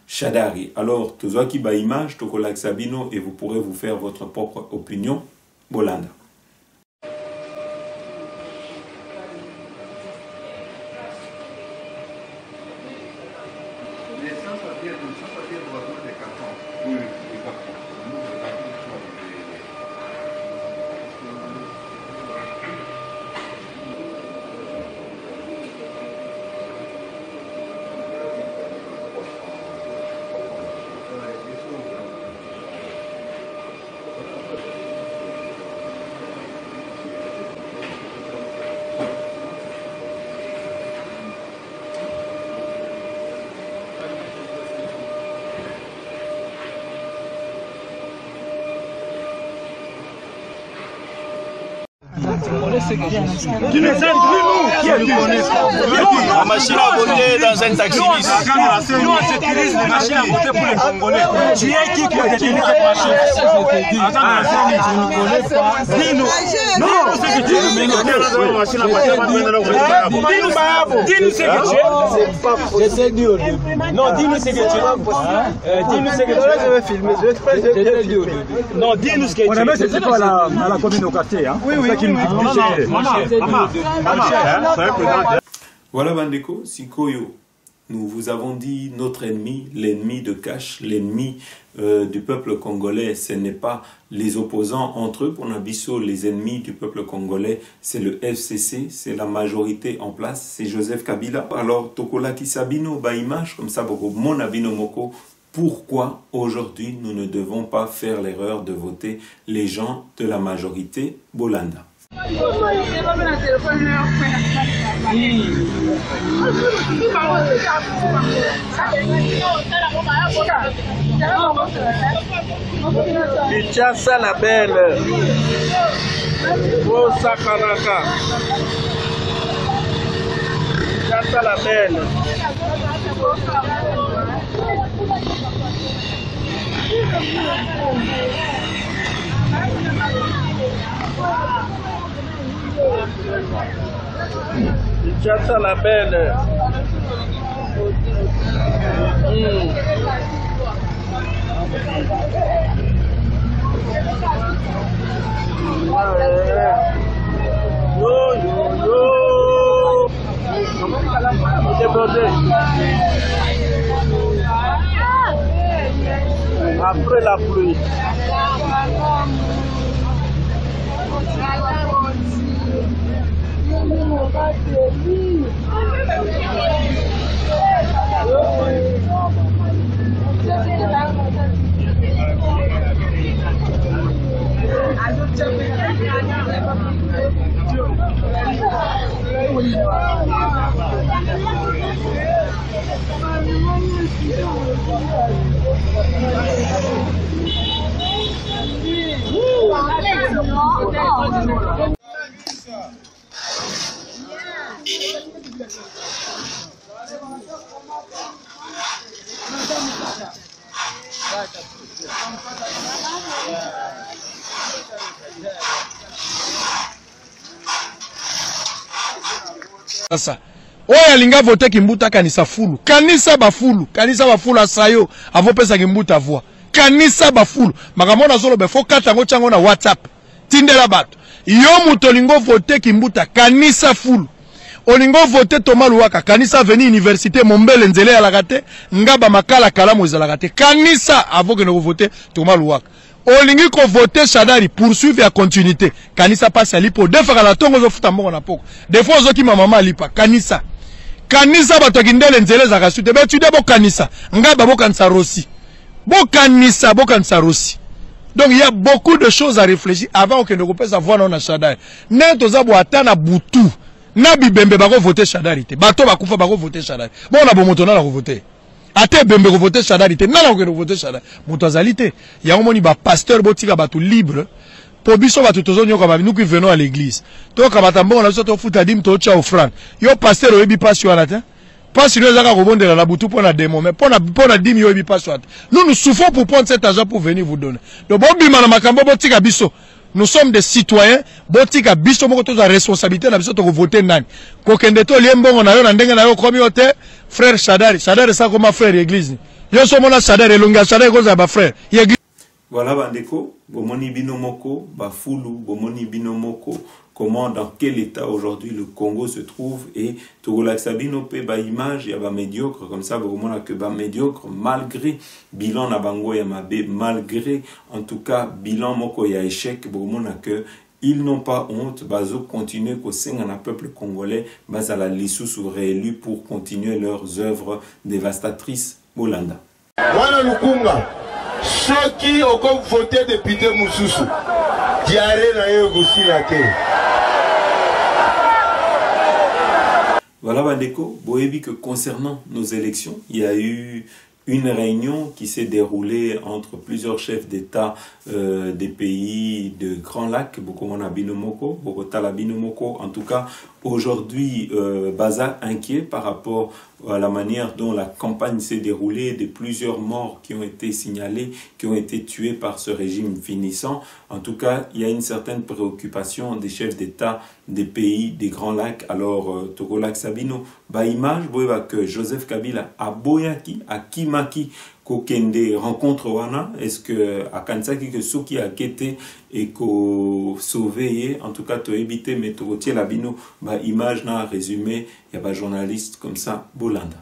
Speaker 3: Shadari. Alors, tout ça qui ba image, Tokolak Sabino, et vous pourrez vous faire votre propre opinion. Bolanda.
Speaker 16: Tu nous aides, nous qui la machine à voter dans un taxi. Nous, on sécurise les machines à voter pour les Congolais. Tu es qui a détenu cette machine? Attends, tu ne connais pas. Dis-nous. Non, c'est que tu es. Dis-nous ce que tu es. Je t'ai dit au début. Non, dis-nous ce que tu es. Dis-nous ce que tu es. Je vais filmer. Je t'ai dit au début. Non, dis-nous ce que tu es. On a c'est pas à la commune au quartier. Oui, oui.
Speaker 3: Voilà Bandeko, Sikoyo nous vous avons dit notre ennemi, l'ennemi de cash, l'ennemi du peuple congolais, ce n'est pas les opposants entre eux. Pour Nabiso, les ennemis du peuple congolais, c'est le FCC, c'est la majorité en place, c'est Joseph Kabila. Alors, Tokola Kisabino, Baimage, comme ça, mon Abino Moko, pourquoi aujourd'hui nous ne devons pas faire l'erreur de voter les gens de la majorité Bolanda?
Speaker 16: Kinshasa la belle. Oh Sakanaka. Kinshasa la belle. Kinshasa la belle. Après la pluie.
Speaker 17: Sasa oyo alinga vote kimbuta kanisa fulu kanisa bafulu asayo avopesa kimbuta voix kanisa bafulu makamona zolo befo katango chango na WhatsApp tindela bato yo muto lingo vote kimbuta kanisa fulu olingo vote Thomas Luwaka kanisa veni université Mombele nzele ya lagate ngaba makala kalamu ezalaka te kanisa avoke no vote Thomas Luwaka olingi ko voter Shadari poursuivre ya continuité kanisa passe alipo defaka la tongo zo futa mbongo na poko defo zo ki mama alipa kanisa bato kindele nzele za kasute be tu de bo kanisa ngaba bo kanisa rosi bo kanisa rosi. Donc il y a beaucoup de choses à réfléchir avant que nous puissions voir na Shadari neto za bo atana butu na bibembe bako voter Shadari te bato bakufa bako voter Shadari bon na bo moto na ko voter ate bembe ko voter Shadari te nana ko voter Shadari moto azalité ya omoni ba pasteur botika bato libre po biso bato tozonyo ka nous qui venons à l'église to ka batambo na biso to futa dim to cha offrande yo pasteur oyebi passe wana te passe nous zaka ko bondela na butu pona démon mais pona dim yo oyebi passe wana nous souffrons pour prendre cet argent pour venir vous donner donc bon bima na makambo botika biso. Nous sommes des citoyens, botika biso moko toza responsabilité na biso to voter nani. Kokende to liembongo na yo na ndenge na yo komi ote frère Shadari ça comme frère église. Yo somona Shadari longa Shadari ko za ba frère.
Speaker 3: Voilà bandeko, bomoni binomoko, bafulu, bomoni binomoko, comment dans quel état aujourd'hui le Congo se trouve et Togolaxabino pe ba image ya ba médiocre comme ça bomona que ba médiocre malgré bilan na bango ya mabe malgré en tout cas bilan moko ya échec bomona que ils n'ont pas honte, bazo continuer ko senga na peuple congolais, bazala lisusu réélu pour continuer leurs œuvres dévastatrices Bolanda.
Speaker 18: Wana Lukunga ceux qui ont voté député Moussousou, diarrhée na yo gosi la ke.
Speaker 3: Voilà Bandeko, boyebi que concernant nos élections, il y a eu une réunion qui s'est déroulée entre plusieurs chefs d'État des pays de Grand Lac, Bokomona Binomoko, Bokotala Binomoko. En tout cas, aujourd'hui, Baza inquiet par rapport à la manière dont la campagne s'est déroulée, de plusieurs morts qui ont été signalés, qui ont été tués par ce régime finissant. En tout cas, il y a une certaine préoccupation des chefs d'État des pays des Grands Lacs. Alors, Togolak Sabino, image, que Joseph Kabila a Boyaki, a Kimaki, Kokende rencontre wana, est-ce que à Kansaki que ceux qui a quitté et qu'au sauvé, en tout cas to éviter mais to la bino, image na résumé, il y a pas journaliste comme ça, Bolanda.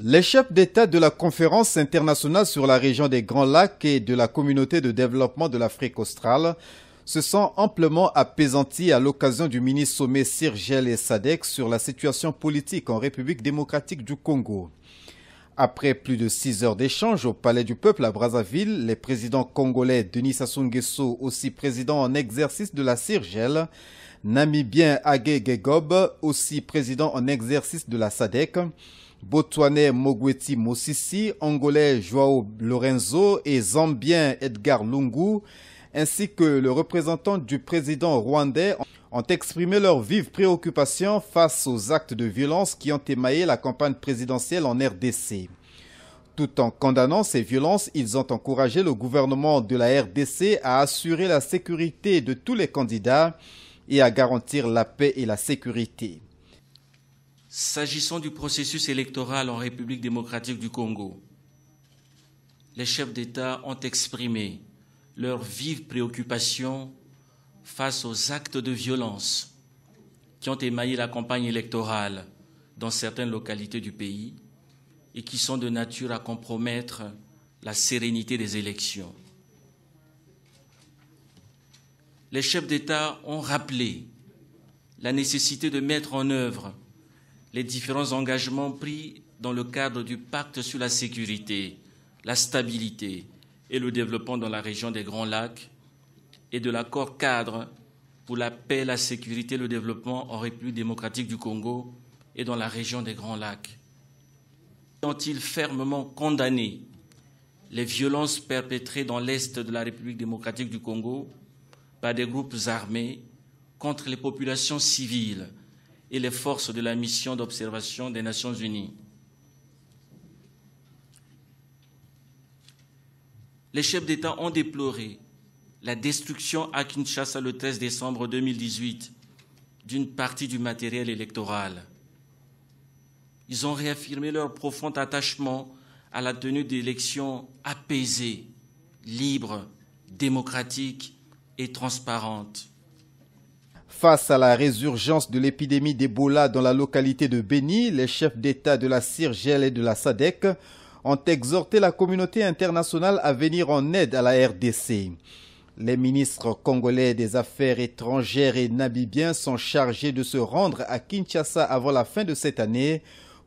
Speaker 19: Les chefs d'État de la conférence internationale sur la région des Grands Lacs et de la communauté de développement de l'Afrique australe se sont amplement apaisantis à l'occasion du mini-sommet CIRGL et SADC sur la situation politique en République démocratique du Congo. Après plus de 6 heures d'échange au Palais du Peuple à Brazzaville, les présidents congolais Denis Sassou Nguesso, aussi président en exercice de la CIRGL, namibien Hage Geingob, aussi président en exercice de la SADC, Botswanais Mogweti Mosisi, Angolais Joao Lorenzo et Zambien Edgar Lungu, ainsi que le représentant du président rwandais ont exprimé leur vive préoccupation face aux actes de violence qui ont émaillé la campagne présidentielle en RDC. Tout en condamnant ces violences, ils ont encouragé le gouvernement de la RDC à assurer la sécurité de tous les candidats et à garantir la paix et la sécurité.
Speaker 20: S'agissant du processus électoral en République démocratique du Congo, les chefs d'État ont exprimé leur vive préoccupation face aux actes de violence qui ont émaillé la campagne électorale dans certaines localités du pays et qui sont de nature à compromettre la sérénité des élections. Les chefs d'État ont rappelé la nécessité de mettre en œuvre les différents engagements pris dans le cadre du pacte sur la sécurité, la stabilité et le développement dans la région des Grands Lacs et de l'accord cadre pour la paix, la sécurité et le développement en République démocratique du Congo et dans la région des Grands Lacs. Ont-ils fermement condamné les violences perpétrées dans l'est de la République démocratique du Congo par des groupes armés contre les populations civiles et les forces de la mission d'observation des Nations Unies. Les chefs d'État ont déploré la destruction à Kinshasa le 13 décembre 2018 d'une partie du matériel électoral. Ils ont réaffirmé leur profond attachement à la tenue d'élections apaisées, libres, démocratiques et transparentes.
Speaker 19: Face à la résurgence de l'épidémie d'Ebola dans la localité de Beni, les chefs d'État de la CIRGL et de la SADC ont exhorté la communauté internationale à venir en aide à la RDC. Les ministres congolais des Affaires étrangères et namibiens sont chargés de se rendre à Kinshasa avant la fin de cette année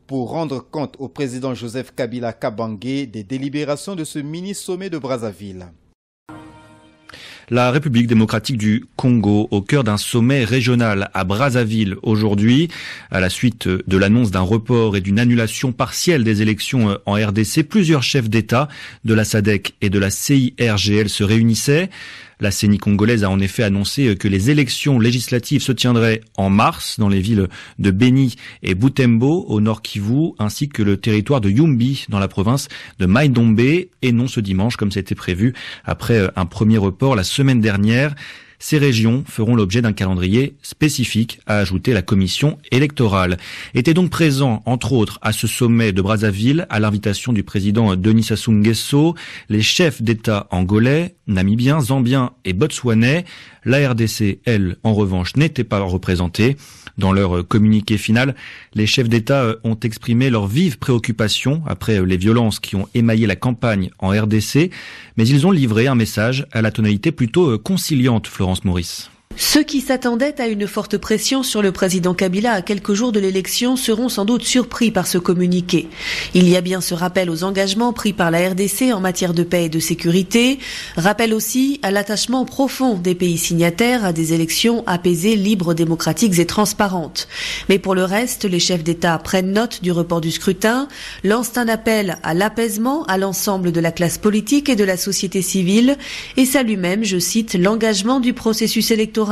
Speaker 19: pour rendre compte au président Joseph Kabila Kabange des délibérations de ce mini-sommet de Brazzaville.
Speaker 8: La République démocratique du Congo au cœur d'un sommet régional à Brazzaville aujourd'hui, à la suite de l'annonce d'un report et d'une annulation partielle des élections en RDC. Plusieurs chefs d'État de la SADC et de la CIRGL se réunissaient. La CENI congolaise a en effet annoncé que les élections législatives se tiendraient en mars dans les villes de Beni et Butembo au Nord Kivu, ainsi que le territoire de Yumbi dans la province de Mai-Ndombe, et non ce dimanche comme c'était prévu après un premier report la semaine dernière. Ces régions feront l'objet d'un calendrier spécifique, a ajouté la commission électorale. Étaient donc présents, entre autres, à ce sommet de Brazzaville, à l'invitation du président Denis Sassou Nguesso, les chefs d'État angolais, namibiens, zambiens et botswanais. La RDC, elle, en revanche, n'était pas représentée. Dans leur communiqué final, les chefs d'État ont exprimé leur vive préoccupation après les violences qui ont émaillé la campagne en RDC, mais ils ont livré un message à la tonalité plutôt conciliante, Florence Maurice.
Speaker 21: Ceux qui s'attendaient à une forte pression sur le président Kabila à quelques jours de l'élection seront sans doute surpris par ce communiqué. Il y a bien ce rappel aux engagements pris par la RDC en matière de paix et de sécurité, rappel aussi à l'attachement profond des pays signataires à des élections apaisées, libres, démocratiques et transparentes. Mais pour le reste, les chefs d'État prennent note du report du scrutin, lancent un appel à l'apaisement à l'ensemble de la classe politique et de la société civile et saluent même, je cite, l'engagement du processus électoral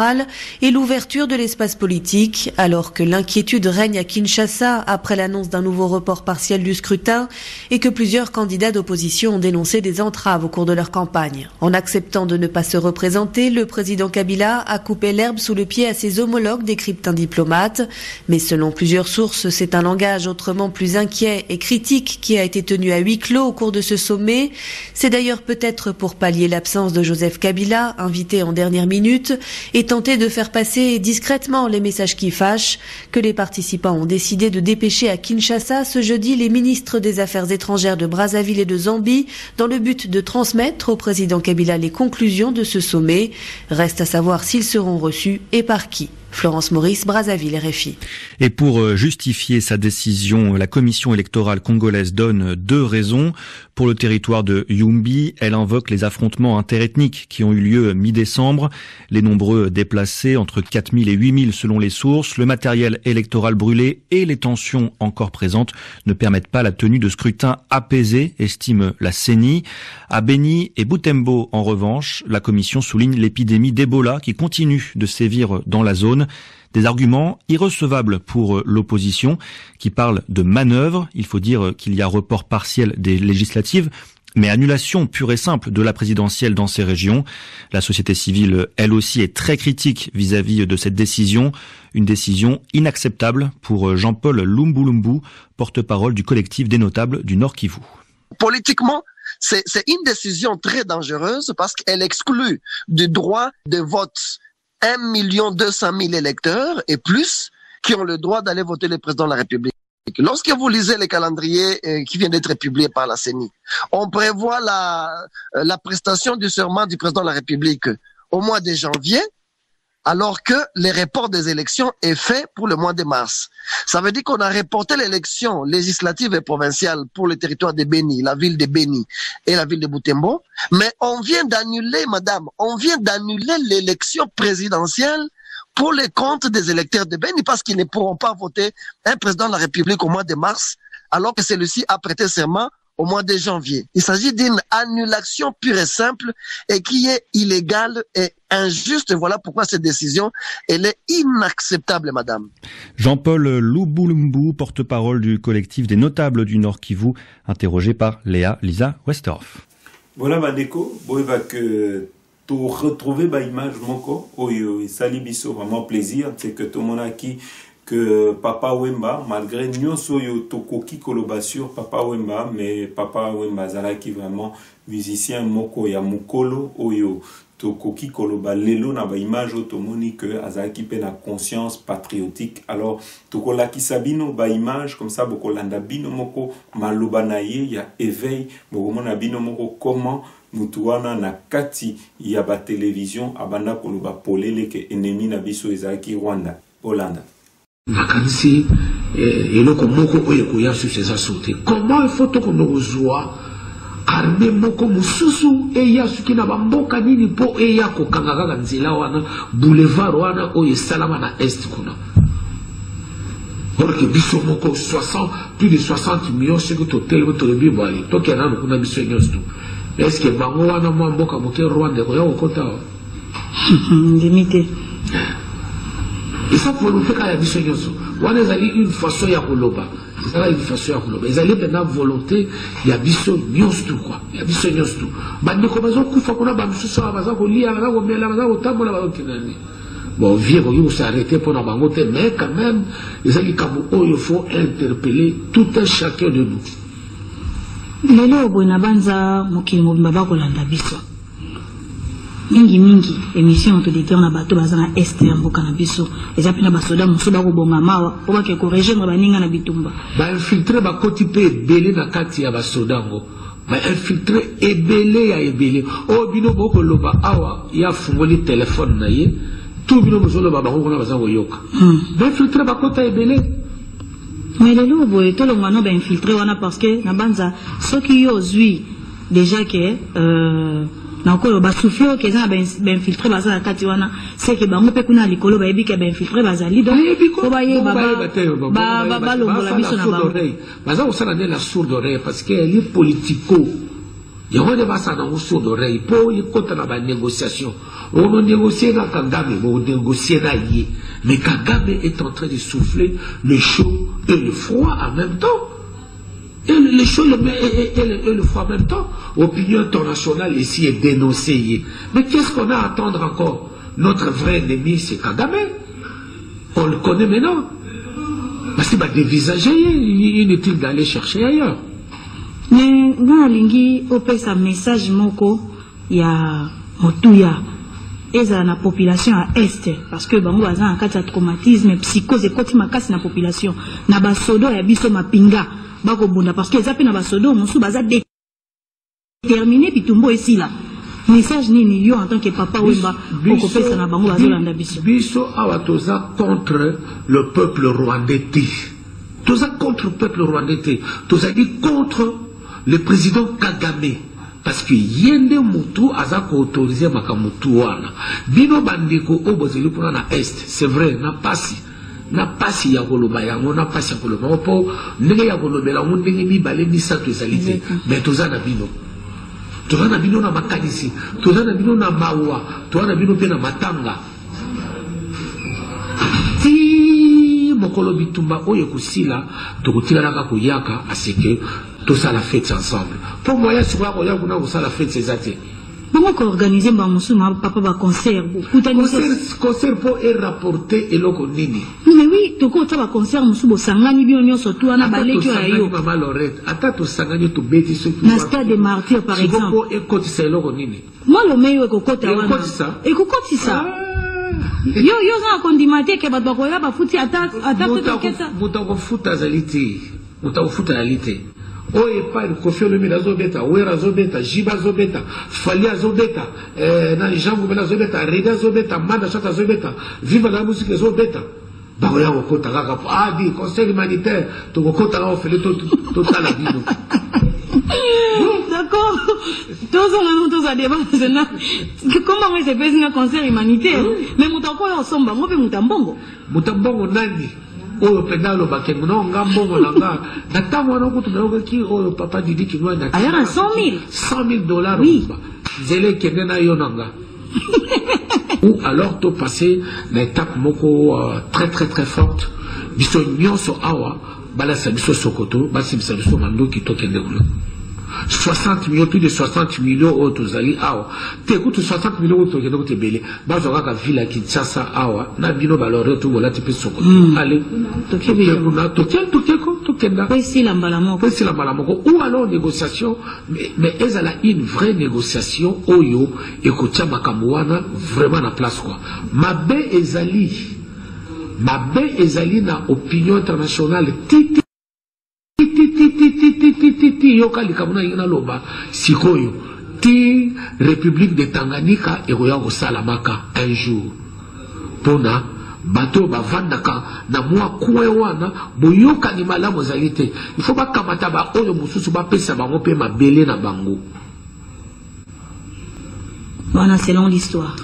Speaker 21: et l'ouverture de l'espace politique, alors que l'inquiétude règne à Kinshasa après l'annonce d'un nouveau report partiel du scrutin et que plusieurs candidats d'opposition ont dénoncé des entraves au cours de leur campagne. En acceptant de ne pas se représenter, le président Kabila a coupé l'herbe sous le pied à ses homologues, décrypte un diplomate. Mais selon plusieurs sources, c'est un langage autrement plus inquiet et critique qui a été tenu à huis clos au cours de ce sommet. C'est d'ailleurs peut-être pour pallier l'absence de Joseph Kabila, invité en dernière minute, et et tenter de faire passer discrètement les messages qui fâchent, que les participants ont décidé de dépêcher à Kinshasa ce jeudi les ministres des Affaires étrangères de Brazzaville et de Zambie dans le but de transmettre au président Kabila les conclusions de ce sommet. Reste à savoir s'ils seront reçus et par qui. Florence Maurice, Brazzaville, RFI.
Speaker 8: Et pour justifier sa décision, la commission électorale congolaise donne 2 raisons. Pour le territoire de Yumbi, elle invoque les affrontements interethniques qui ont eu lieu mi-décembre, les nombreux déplacés, entre 4000 et 8000 selon les sources, le matériel électoral brûlé et les tensions encore présentes ne permettent pas la tenue de scrutins apaisés, estime la CENI. À Beni et Butembo, en revanche, la commission souligne l'épidémie d'Ebola qui continue de sévir dans la zone. Des arguments irrecevables pour l'opposition qui parle de manœuvre. Il faut dire qu'il y a report partiel des législatives, mais annulation pure et simple de la présidentielle dans ces régions. La société civile, elle aussi, est très critique vis-à-vis de cette décision. Une décision inacceptable pour Jean-Paul Lumbulumbu, porte-parole du collectif des notables du Nord Kivu.
Speaker 1: Politiquement, c'est une décision très dangereuse parce qu'elle exclut du droit de vote 1 200 000 électeurs et plus qui ont le droit d'aller voter le président de la République. Lorsque vous lisez les calendriers qui viennent d'être publiés par la CENI, on prévoit la prestation du serment du président de la République au mois de janvier, alors que le report des élections est fait pour le mois de mars. Ça veut dire qu'on a reporté l'élection législative et provinciale pour le territoire de Beni, la ville de Beni et la ville de Butembo, mais on vient d'annuler, madame, l'élection présidentielle pour les comptes des électeurs de Beni parce qu'ils ne pourront pas voter un président de la République au mois de mars, alors que celui-ci a prêté serment au mois de janvier. Il s'agit d'une annulation pure et simple et qui est illégale et injuste. Voilà pourquoi cette décision, elle est inacceptable, madame.
Speaker 8: Jean-Paul Lumbulumbu, porte-parole du collectif des notables du Nord Kivu, interrogé par Léa Lisa Westerhoff.
Speaker 3: Voilà, Madeko, bon, que tu retrouver ma image, moko, oyo, sali biso, vraiment plaisir, c'est que tout le monde a qui que Papa Wemba, malgré nyonso yo tokoki koloba sur Papa Wemba, mais Papa Wemba zalaki vraiment musicien moko ya mukolo oyo tokoki koloba lelo na ba image otomoni que azalaki pe na conscience patriotique. Alors tokolaki sabino ba image comme ça bokolanda bino moko maloba na ye ya éveil bokomona bino moko comment mutuana na kati ya ba télévision abanda koloba polele ke ennemi na biso ezalaki Rwanda Hollande.
Speaker 22: Nakanisi eloko moko oyo koya sur ces assautes. Comment il faut que nous rejoignons armée moko mususu eya suki na bamboka nini po eya kokanga kaka nzela wana boulevard wana oyo salama na est kuna. Or que biso moko 60 plus de 60 millions c'est que totel votre bible to ke na kuna biso nyonso. Est-ce que bango wana mboka moke Rwanda ko ya okota limité. Et ça pour nous faire la mission nyonso. Wana ezali une façon ya koloba. C'est ça une façon ya koloba. Ezali maintenant volonté ya biso nyonso quoi. Ya biso nyonso. Bande ko bazo kufa kuna ba mususu baza ko lia baza ko mela baza ko tambola bazo kinani. Bon vieux ko yo s'arrêter pour na bango te mais quand même ezali kabo oyo faut interpeller tout un chacun de nous.
Speaker 23: Lelo bona banza mokili mobimba bakolanda biso. Mingi émission to déter na bato bazana est ya mboka na biso ezapi na basoda muso ba ko bonga mawa po ba ke corriger ba ninga na bitumba
Speaker 22: ba infiltrer ba koti pe belé na kati ya basoda ngo ba infiltrer ebelé ya ebelé o bino boko loba awa ya fungoli téléphone na ye tout bino mozolo ba ko na bazango yoka ba infiltrer ba kota ebelé
Speaker 23: mais lelo boye to longa no ba infiltrer wana parce que na banza soki yo zui déjà que na ko ba sufio ke za ben infiltrer baza kati wana c'est que bango pe kuna likolo ba yebi ke ben infiltrer bazali donc ko ba ye ba longola biso na bango
Speaker 22: baza osala de la sourde oreille parce que elle est politico yoko de basa na sourde oreille pour y kota na ba négociation on négocier na Kagame on négocier na ye mais Kagame est en train de souffler le chaud et le froid en même temps. Et le chaud et le froid en même temps. Opinion internationale ici est dénoncée. Mais qu'est-ce qu'on a à attendre encore? Notre vrai ennemi, c'est Kagame. On le connaît maintenant. Parce qu'il va dévisager, inutile d'aller chercher ailleurs.
Speaker 23: Mais, dans la ligne, on peut un message moko, il y a Motuya. ezala na population à est parce que bango baza na kati ya traumatisme psychose ekoti makasi na population na basodo ya biso mapinga bakobunda parce que eza pe na basodo mosusu baza déterminé bitumbo esila message nini yo en tant que papa wemba okopesa na bango bazolanda biso
Speaker 22: biso awa toza contre le peuple rwandais toza contre le peuple rwandais toza dit contre le président Kagame parce que yende mutu aza ko autoriser makamutu wana bino bandiko obozeli pona na est c'est vrai na pasi ya koloba yango na pasi ya koloba po ndenge ya kolobela ngo ndenge mibale misato ezalite mais toza na bino na makanisi toza na bino na mawa toza na bino pe na matanga ti mokolo bitumba oyo kusila tokotikalaka koyaka aseke tosala la fête ensemble pour moi ya sikoya koya kuna kosala fête ezate
Speaker 23: bango ko organiser ba musu ma papa ba concert
Speaker 22: concert pour rapporter eloko nini
Speaker 23: mais oui toko ta ba concert musu bo sangani bino nyonso tu ana baleki ayo
Speaker 22: mama Lorette ata to sangani to beti so
Speaker 23: na stade des martyrs par exemple
Speaker 22: ko ekotisa eloko nini
Speaker 23: moi le meilleur ekokota wana ekokotisa yo za kondimate ke bato bakoya bafuti ata
Speaker 22: mutako futa zalite oye pari Koffi Olomide azobeta Wera azobeta Jiba azobeta Fali azobeta na Jean Goubela azobeta Reda azobeta Manda Chata azobeta Viva la musique azobeta bakoya kokota kaka adi conseil humanitaire tokokota ka ofele totala bino
Speaker 23: d'accord tous à débat comment on se fait un concert humanitaire mais mutako yo somba ngope mutambongo
Speaker 22: nani oyo pendalo bakengo na ngambongo langa na tango na ko tunaoka ki oyo papa Didi kinwa na
Speaker 23: ayana $100,000
Speaker 22: oui zele kende na yo nanga ou alors to passer l'étape moko très forte biso nyonso awa bala sabiso sokoto basi biso mando ki to kende kulo 60 millions, plus de 60 millions autres ali awa. Te écoute 60 millions autres qui te belé. Bazo ka villa Kinshasa awa na bino balore to vola te pesoko. Allez. Tokenda.
Speaker 23: Ici la mbalamoko.
Speaker 22: Ou alors négociation mais ezala une vraie négociation oyo ekotia makambo wana vraiment na place quoi. Mabe ezali na opinion internationale yoka likamuna yina loba sikoyo ti République de Tanganyika ekoya kosalamaka un jour pona bato bavandaka na mwa kuwe wana boyoka ni malamu zalite il faut bakamata ba oyo mususu bapesa bango pe mabele na bango
Speaker 23: wana selon l'histoire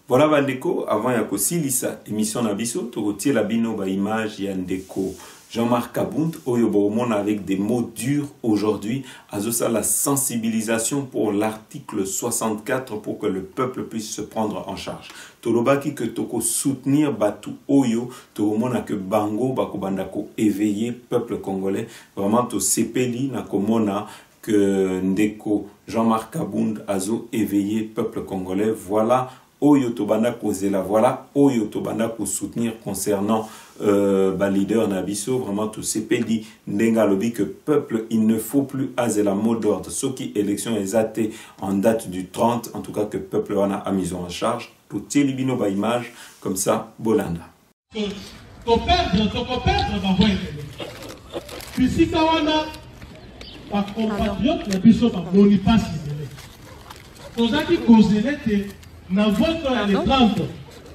Speaker 3: voilà bandeko avant ya kosilisa émission na biso tokotiela bino ba image ya ndeko Jean-Marc Kabund, Oyoboromon avec des mots durs aujourd'hui, à la sensibilisation pour l'article 64 pour que le peuple puisse se prendre en charge. Tolobaki que toko soutenir Batu Oyo, Toromona que Bango, Bakobandako éveiller peuple congolais, vraiment to sepeli nakomona que Ndeko Jean-Marc Kabund azo éveiller peuple congolais. Voilà Oyo Tobanda Kozela, voilà Oyo Tobanda ko soutenir concernant leader Nabiso, vraiment tout CPD Ndenga Lobi que peuple, il ne faut plus aser la mot d'ordre. Ce qui élection est athée en date du 30, en tout cas que peuple wana a mis en charge pour Télibino ba image comme ça Bolanda.
Speaker 2: Dans votre année 30,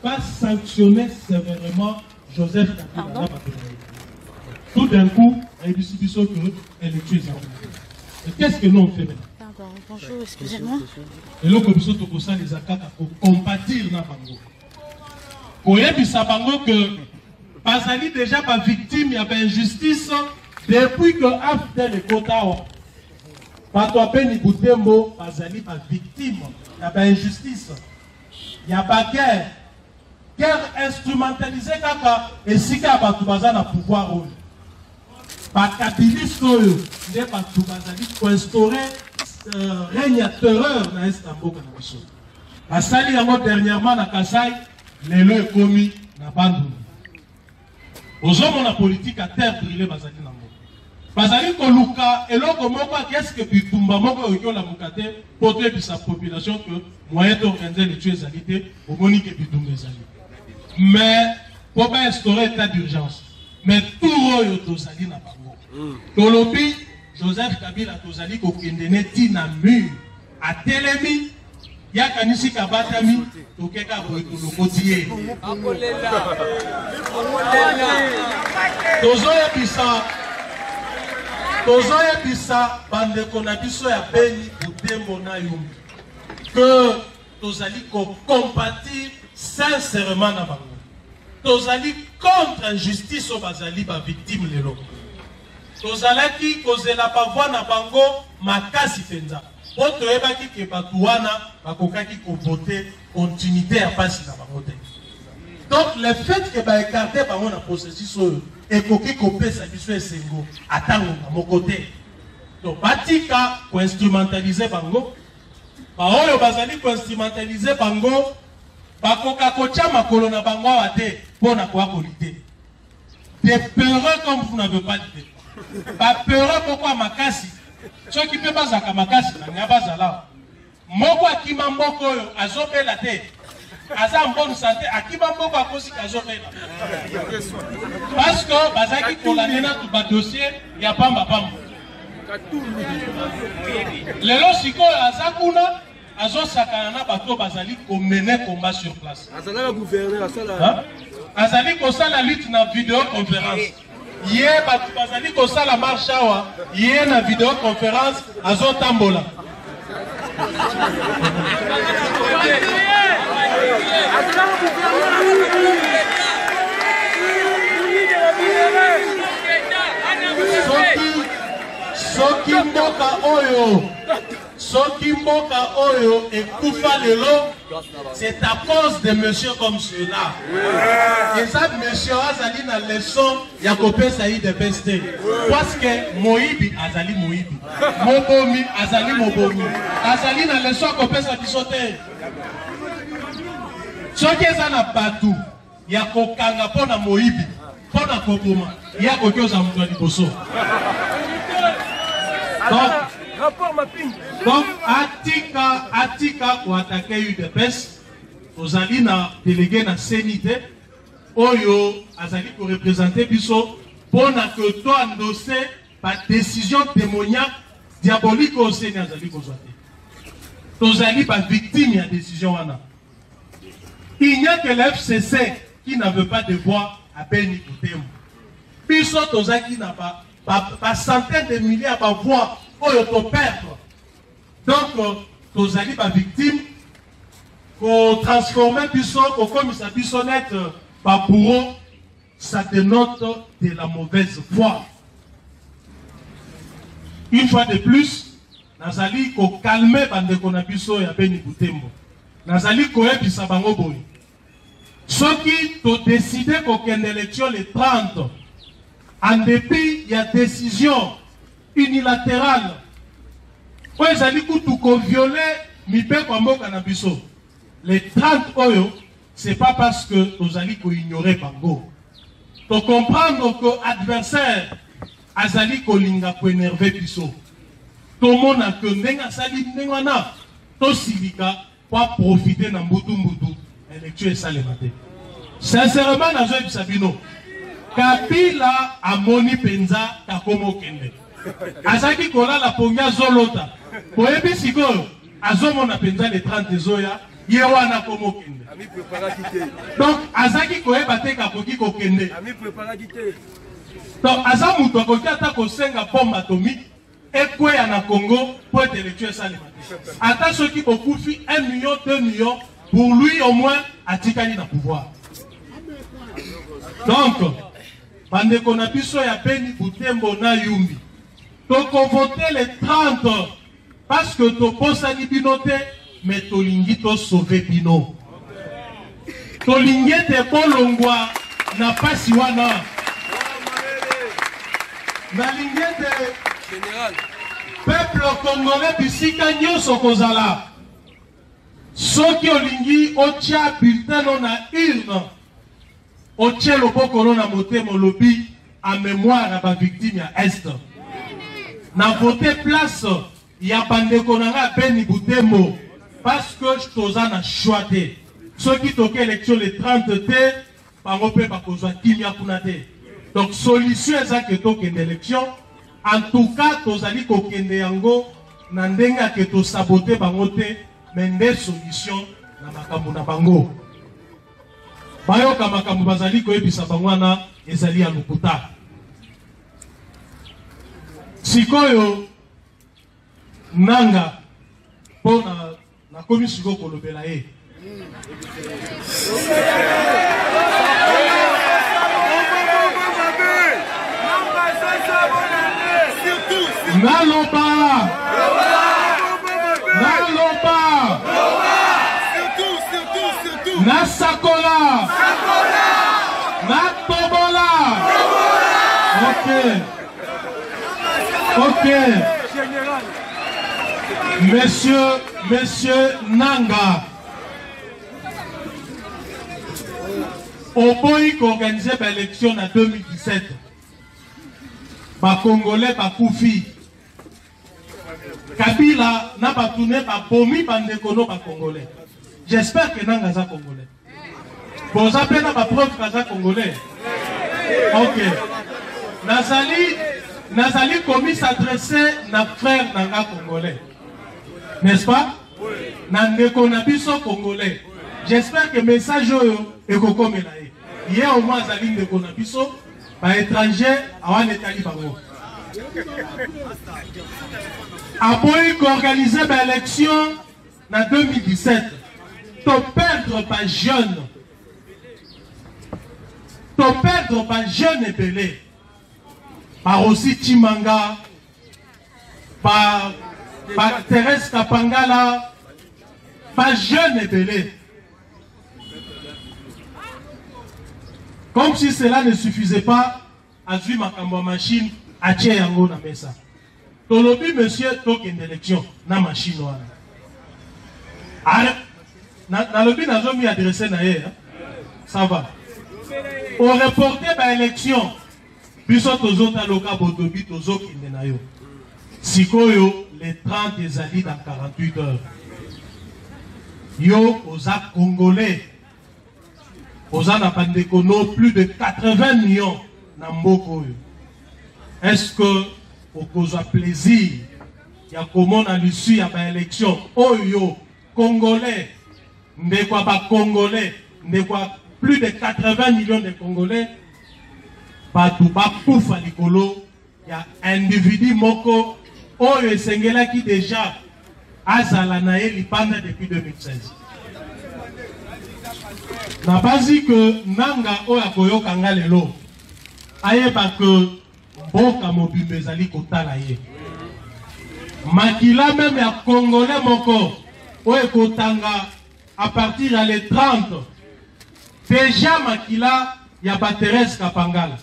Speaker 2: pas sanctionner sévèrement Joseph Kabila. Tout d'un coup, il y a qu'elle est tuée. Qu'est-ce que nous on fait maintenant?
Speaker 23: Pardon, bonjour, excusez-moi.
Speaker 2: Et là, comme ça, les attaques pour compatir dans Bango. Pour y Bango que Bazali déjà pas victime, il y a pas injustice depuis que Afdel et Kotao. Pas toi peine Boutembo, Bazali pas victime, il n'y a pas injustice. Il n'y a pas guerre. Guerre instrumentalisée kaka et si ka batu bazana pouvoir rôle. Pas kabiliste il n'est pas tout bazali pour instaurer règne à terreur dans Istanbul Kanabiso. La sali yango dernièrement na Kasai, lelo est commis na Bandung. Aux hommes la politique à terre brûlée bazali nango. bazali koluka eloko moko qu'est-ce que bitumba moko oyo la mukate pour que sa population que moyen d'organiser les tués ezalité au monique bitumba ezali mais pour pas instaurer état d'urgence mais tout oyo tozali na bango tolobi Joseph Kabila tozali ko kendene tina mur a telemi ya kanisi kabatami tokeka boye tolokotie tozoya bisa bandeko na biso ya Beni Butembo na Yumbi que tozali ko compatir sincèrement na bango tozali contre injustice au bazali ba victime lelo tozalaki kozela bavoi na bango makasi penza po toyebaki ke bato wana bakokaki kovote continuité ya pasi na bango te donc le fait que baekarte bango na processus oyo ekoki kopesa biso esengo atango na moko te to batika koinstrumentalize bango baoyo bazali koinstrumentalize bango bakoka kotia makolo na bango awa te mpo na koya kolite des peureux comme vous n'avez pas dit ba peureux pourquoi makasi ceux qui peuvent bazaka makasi na nya bazala moko akima mboko oyo azobela te aza en bonne santé akima mboko akosi azobela parce que bazaki kolanena tu ba dossier ya pamba pamba lelo sikoyo aza kuna azosakana na bato bazali komene combat sur place azalaka gouverneur asala azali kosala lutte na vidéoconférence ye bato bazali kosala marche awa ye na vidéoconférence azotambola soki mboka oyo ekufa lelo c'est à cause de monsieur comme cela et ça monsieur azali na leçon ya kopesa yi de beste parce que moyibi azali moyibi mobomi azali mobomi azali na leçon kopesa biso te soki eza na batu ya kokanga mpona moyibi mpona koboma ya koki oza moto ya liboso donc atika koatake UDPS ozali na délégué na senite oyo azali ko représenter biso pona que to endosser ba décision démoniaque diabolique au Seigneur azali kozwa te tozali ba victime ya décision wana il n'y a que l'FCC qui ne veut pas de voix à Beni Butembo biso tozaki na ba centaines de milliers à voix oyo to perdre donc tozali ba victime ko transformer biso ko komisa biso net ba bourreau ça dénote de la mauvaise foi une fois de plus nazali ko calmer bandeko na biso ya Beni Butembo nazali ko yebisa bango boy soki to décider ko kende élection le 30 en dépit ya décision unilatérale oyo ezali kutu ko violer mibeko mboka na biso les 30 oyo c'est pas parce que tozali ko ignorer bango to comprendre que adversaire azali ko linga ko énerver biso to mona que ndenga sali ndengwana to silika pour profiter na mbutu élection esalema te sincèrement nazo ebisa bino Kabila amoni penza takomo kende azaki kolala pongia zolota poyebi sikoyo azomona penza le 30 zoya ye wana komo kende donc azaki koyeba te kakoki kokende donc aza mutu akoki ata kosenga bombe atomique ekweya na Congo po ete élection esalema te ata soki bokufi 1 million 2 millions pour lui au moins atikali na pouvoir donc bandeko na biso ya Beni Butembo na Yumbi toko voter les 30 parce que to posani bino te mais to lingi to sauver bino to lingi te bolongwa na pasi wana na lingi te général peuple congolais bisika nyonso kozala soki olingi otia bulletin na urne otie loboko na motema lobi a mémoire à ba victime ya est na voté place ya bandeko nanga Beni Butembo parce que toza na choix te ceux qui toquent élection le 30 te bango pe bakozwa kimia kuna te donc solution eza ke tokende élection en tout cas tozali kokende yango na ndenge ke to saboter bango te mais nde solution na makambo na bango bayoka makambo bazali koyebisa bango wana ezali ya lokuta sikoyo nanga pona na komi siko kolobela ye naloba nasakola natobola ok monsieur Nanga oboyi qu'organiser l'élection en 2017 ba Congolais ba Koufi Kabila n'a pas tourné ba bomi bandekono ba Congolais. J'espère que Nanga za Congolais. Bon ça peut na ba preuve kaza Congolais. OK. Nazali commis s'adresser na frère Nanga Congolais. N'est-ce pas? Nandeko na biso Congolais. J'espère que message est comme là. Hier au moins Zali ndeko na biso ba étranger awan etali bango. Après qu'organiser l'élection en 2017, to perdre pas jeune et belé, par aussi Timanga, par Thérèse Kapangala, pas jeune et belé. Comme si cela ne suffisait pas, à suivre ma machine à Tchéyango na mesa. Tolobi monsieur token d'élection na machine wana. Na lobi na zomi adressé na ye, ça va. Au reporter ba élection, biso tozota loka botobi tozokinde na yo. Sikoyo les 30 ezali dans 48 heures. Yo oza Congolais. Oza na pandekono plus de 80 millions na mboko yo. Est-ce que au cause plaisir, il y a comment à l'issue à l'élection, oh yo, Congolais, n'est quoi pas Congolais, n'est quoi plus de 80 millions de Congolais, pas tout bas pouf à l'écolo, il y a un individu moko, oh yo Sengela qui déjà a Zalanae l'ipanda depuis 2016. N'a pas dit que Nanga o ya koyo kangalelo, aye ba que Boka mobimbe zali kotala ye. Makila même ya Congolais moko oye kotanga à partir ya les 30. Déjà makila ya ba Thérèse Kapangala.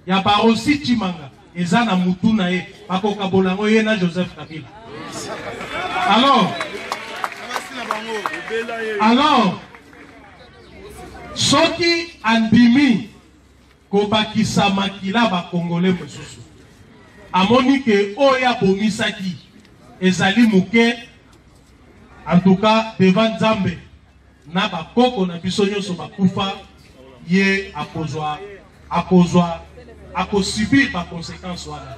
Speaker 2: Ya ba aussi Timanga. Eza na mutu na ye. Bakoka bolango ye na Joseph Kabila. Alors soki andimi kobakisa makila ba Congolais mosusu amoni ke oya bomisaki ezali muke en tout cas devant Nzambe na ba koko na biso nyonso bakufa ye akosubir ba conséquences wana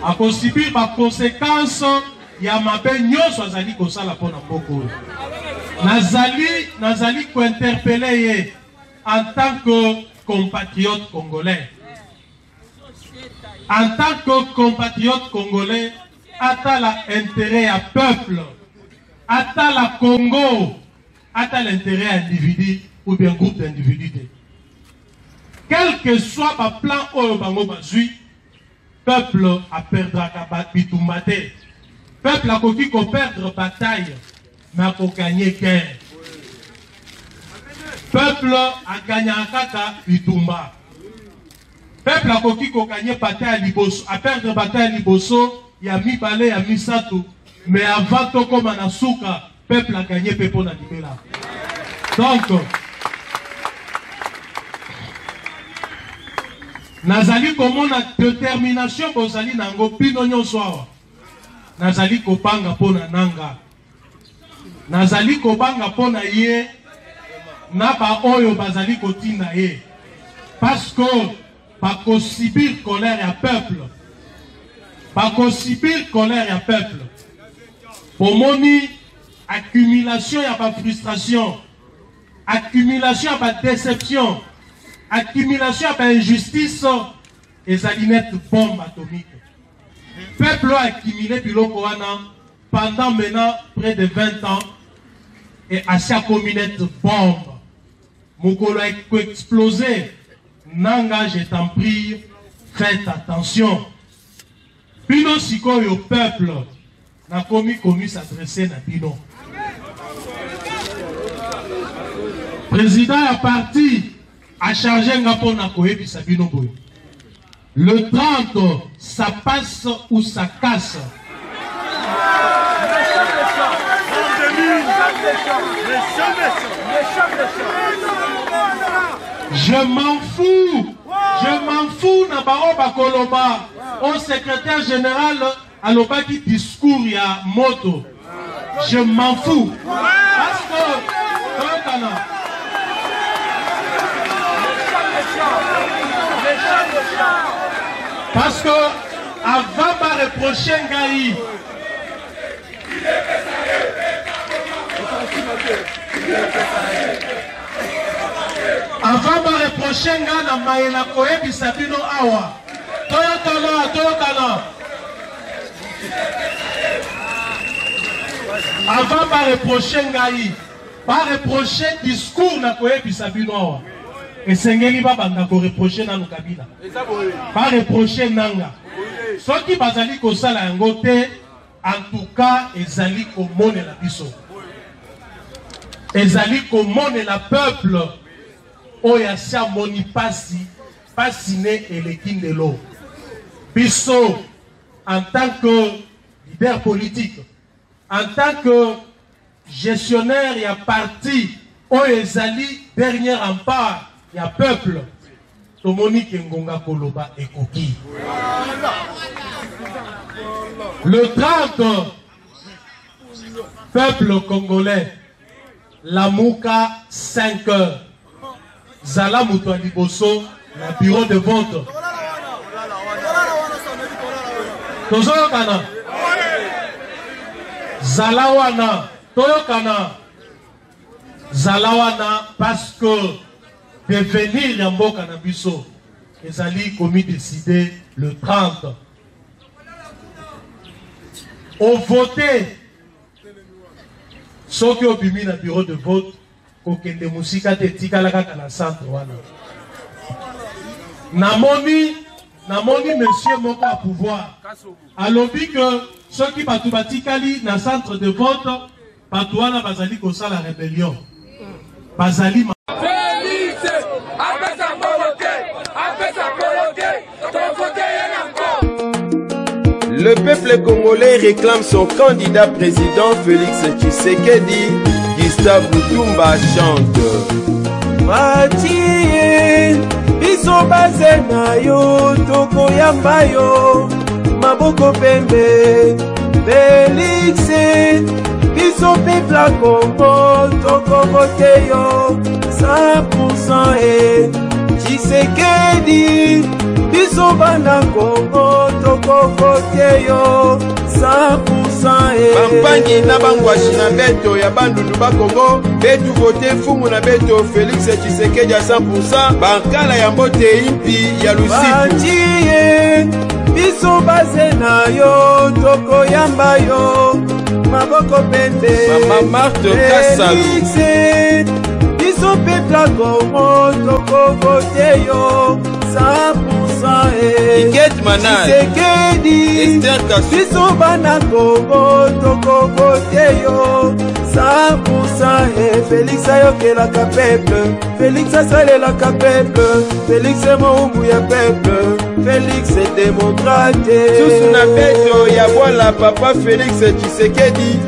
Speaker 2: akosubir ba conséquences ya mabe nyonso azali kosala pona mboko nazali ko interpeller ye en tant que compatriote congolais. En tant que compatriote congolais, attends l'intérêt à peuple, attends la Congo, attends l'intérêt à individu ou bien groupe d'individus. Quel que soit le plan au bango bazui, peuple a perdre bitumbate. Peuple a koki ko perdre bataille, mais a ko gagner guerre. Peuple a gagné un kaka bitumba. Peuple a koki ko gagner bataille à liboso, a perdre bataille à liboso, il y a mi balé, il y a mi sato. Mais avant tout comme en asuka, peuple a gagné pepo na libela. Donc, nazali komona détermination bozali nango bino nyonso awa. Nazali kopanga pona nanga. Nazali kobanga pona ye na ba oyo bazali kotinda ye. Parce que pas qu'on subir colère et peuple. Pas qu'on subir colère et peuple. Pour moni accumulation y a pas frustration. Accumulation y a pas déception. Accumulation y a pas injustice. Et ça dit net bombe atomique. Peuple a accumulé biloko wana pendant maintenant près de 20 ans et à chaque communauté bombe. Mokolo a explosé. Nanga, je t'en prie, faites attention. Bino siko yo peuple na komi s'adresser na bino. Président a parti a chargé ngapo na koyebi sa bino boyo. Le 30, ça passe ou ça casse. Je m'en fous na bao bakoloba au secrétaire général à l'obaki discours ya moto. Je m'en fous parce que parce que avant de reprocher Ngaï, avant de reprocher Ngaï na maïla koe bisabino awa toyokana avant de reprocher Ngaï, pas reprocher discours na koe bisabino awa. Et Sengeli va reprocher na Kabila. Pas reprocher Nanga. Ce qui bazali ko sala yangote, en tout cas, ezali ko mone la biso. Ezali ko mone la peuple. Oya sia moni pasi, pasine et le kindelo. Biso, en tant que leader politique, en tant que gestionnaire et parti, oya ezali dernier rempart. Il y a peuple. Tomonique Ngonga Koloba et Koki. Le 30, peuple congolais, Lamouka 5 heures. Zala Moutouani Bosso, le bureau de vote. Tozokana. Zalawana. Toyokana. Zalawana parce que devenir Yamboka Nabiso, les alliés commis décidé le 30. On votait ceux qui ont mis dans le bureau de vote pour que les musiques aient été dans le centre. Namoni monsieur Moko à pouvoir. Alors que ceux qui ont bâti dans le centre de vote, Patouana Bazali Kosa la rébellion. Bazali
Speaker 4: Le peuple congolais réclame son candidat président Félix Tshisekedi. Gustave Mutumba chante. Mati, biso bazena yo, toko yamba yo, maboko pembe. Félix, biso peuple Congo, toko vote yo, 100% et Tshisekedi. Biso bana Congo, toko vote yo 100% e Bampangi na bangwashi na beto ya bandundu ba Congo betu vote fumu na beto Félix Tshisekedi ya 100% bankala ya mbote impi ya lusiku biso base na yo toko yamba yo maboko pende Mama Marthe Kassalu biso peuple Congo toko vote yo 100% Iket Manal Esther Kassou biso bana Congo toko vote yo 100% Félix ayokelaka peuple Félix asalelaka peuple Félix moumbu ya peuple Félix démocrate susu na beto ya bwala papa Félix Tshisekedi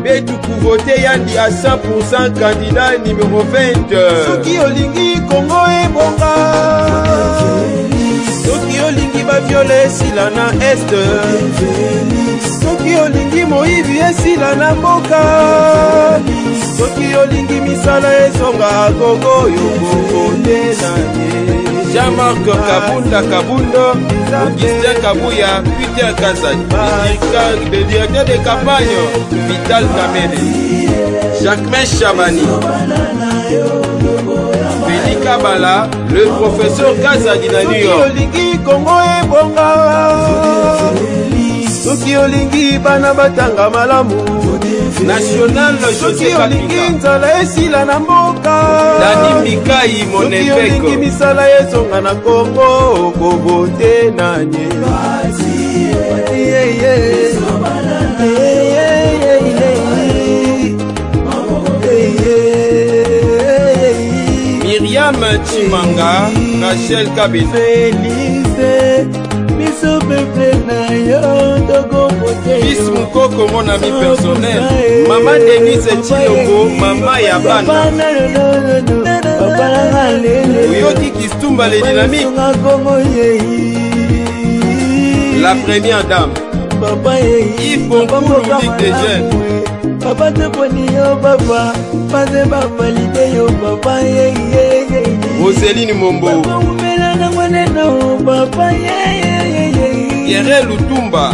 Speaker 4: betu kuvote yandi à 100% candidat numéro 20 soki olingi Congo ebonga soki olingi baviole esila na este, soki olingi moyibi esila na mboka, soki olingi misala esonga gogo yokokote na ye. Jean-Marc Kabunda Kabundo, Augustin Kabuya, Peter Kazak, le directeur de campagne, Vital Kamele, Jacquemin Chabani, Félix Kabala, le professeur Kazadi na New York. Olingi Kongo ebonga, soki olingi bana batanga malamu, National soki olingi nzala esila na mboka, Dani Mikai Monepeko, soki olingi misala esonga na Kongo kobote nanye. Myriam Chimanga, Rachel Kabila, Félix, Miso Pepe na yo togo pote. Fils Mukoko, mon ami personnel, Maman Denise Chilongo, Maman Yabana, Uyoki Kistumba les dynamiques, la première dame, Yves Boncourt, Ligue des jeunes. Papa te poni yo papa, pas de papa l'idée yo papa Roseline Mombo, papa Pierre Lutumba,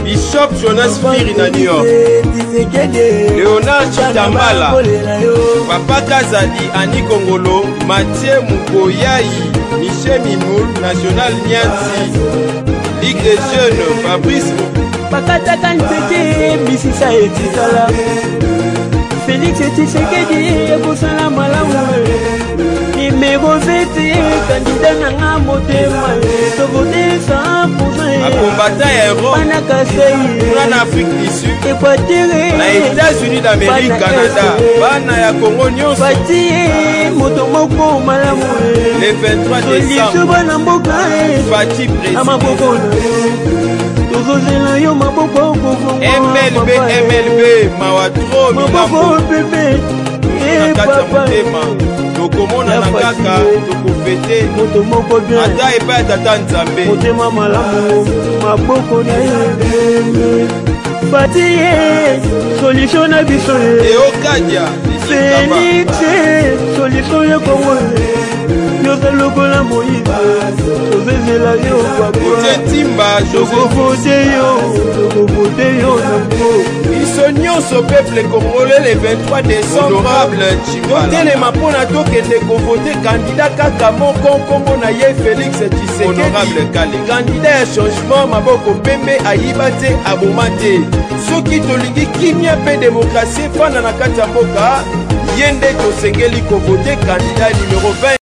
Speaker 4: Bishop Jonas Firi na New York, Léonard Chitambala, Papa Kazadi Ani Kongolo, Mathieu Mukoyai, Michel Mimoul, National Niansi, Ligue des jeunes, Fabrice Bakataka Nteke, Misisa Etitala, Félix Tshisekedi, Ebosala Malamu, numéro 21, candidat Nanga Motema, Togote 100%, un combattant héros, en Afrique du Sud, les États-Unis d'Amérique, Canada, Bana ya Congo Nyonso, Motomoko Malamu, le 23 décembre, Fati président. MLB Mawatro Milambo tokomona na kaka tokofete ata epai ya tata Nzambe motema malamu maboko na ye Fatie solution na biso Eokadia Félix solution ya Kongo yoka lokola Moïse tozezela yo papa timba tokovote yo biso nyonso peuple congolais le 23 décembre honorable totelema mpona tokende kovote candidat kaka moko nkombo na ye Félix Tshisekedi honorable Kale candidat ya changement maboko pembe ayiba te aboma te soki tolingi kimia mpe démocratie fana na kati ya mboka ye nde tosengeli kovote candidat numéro 20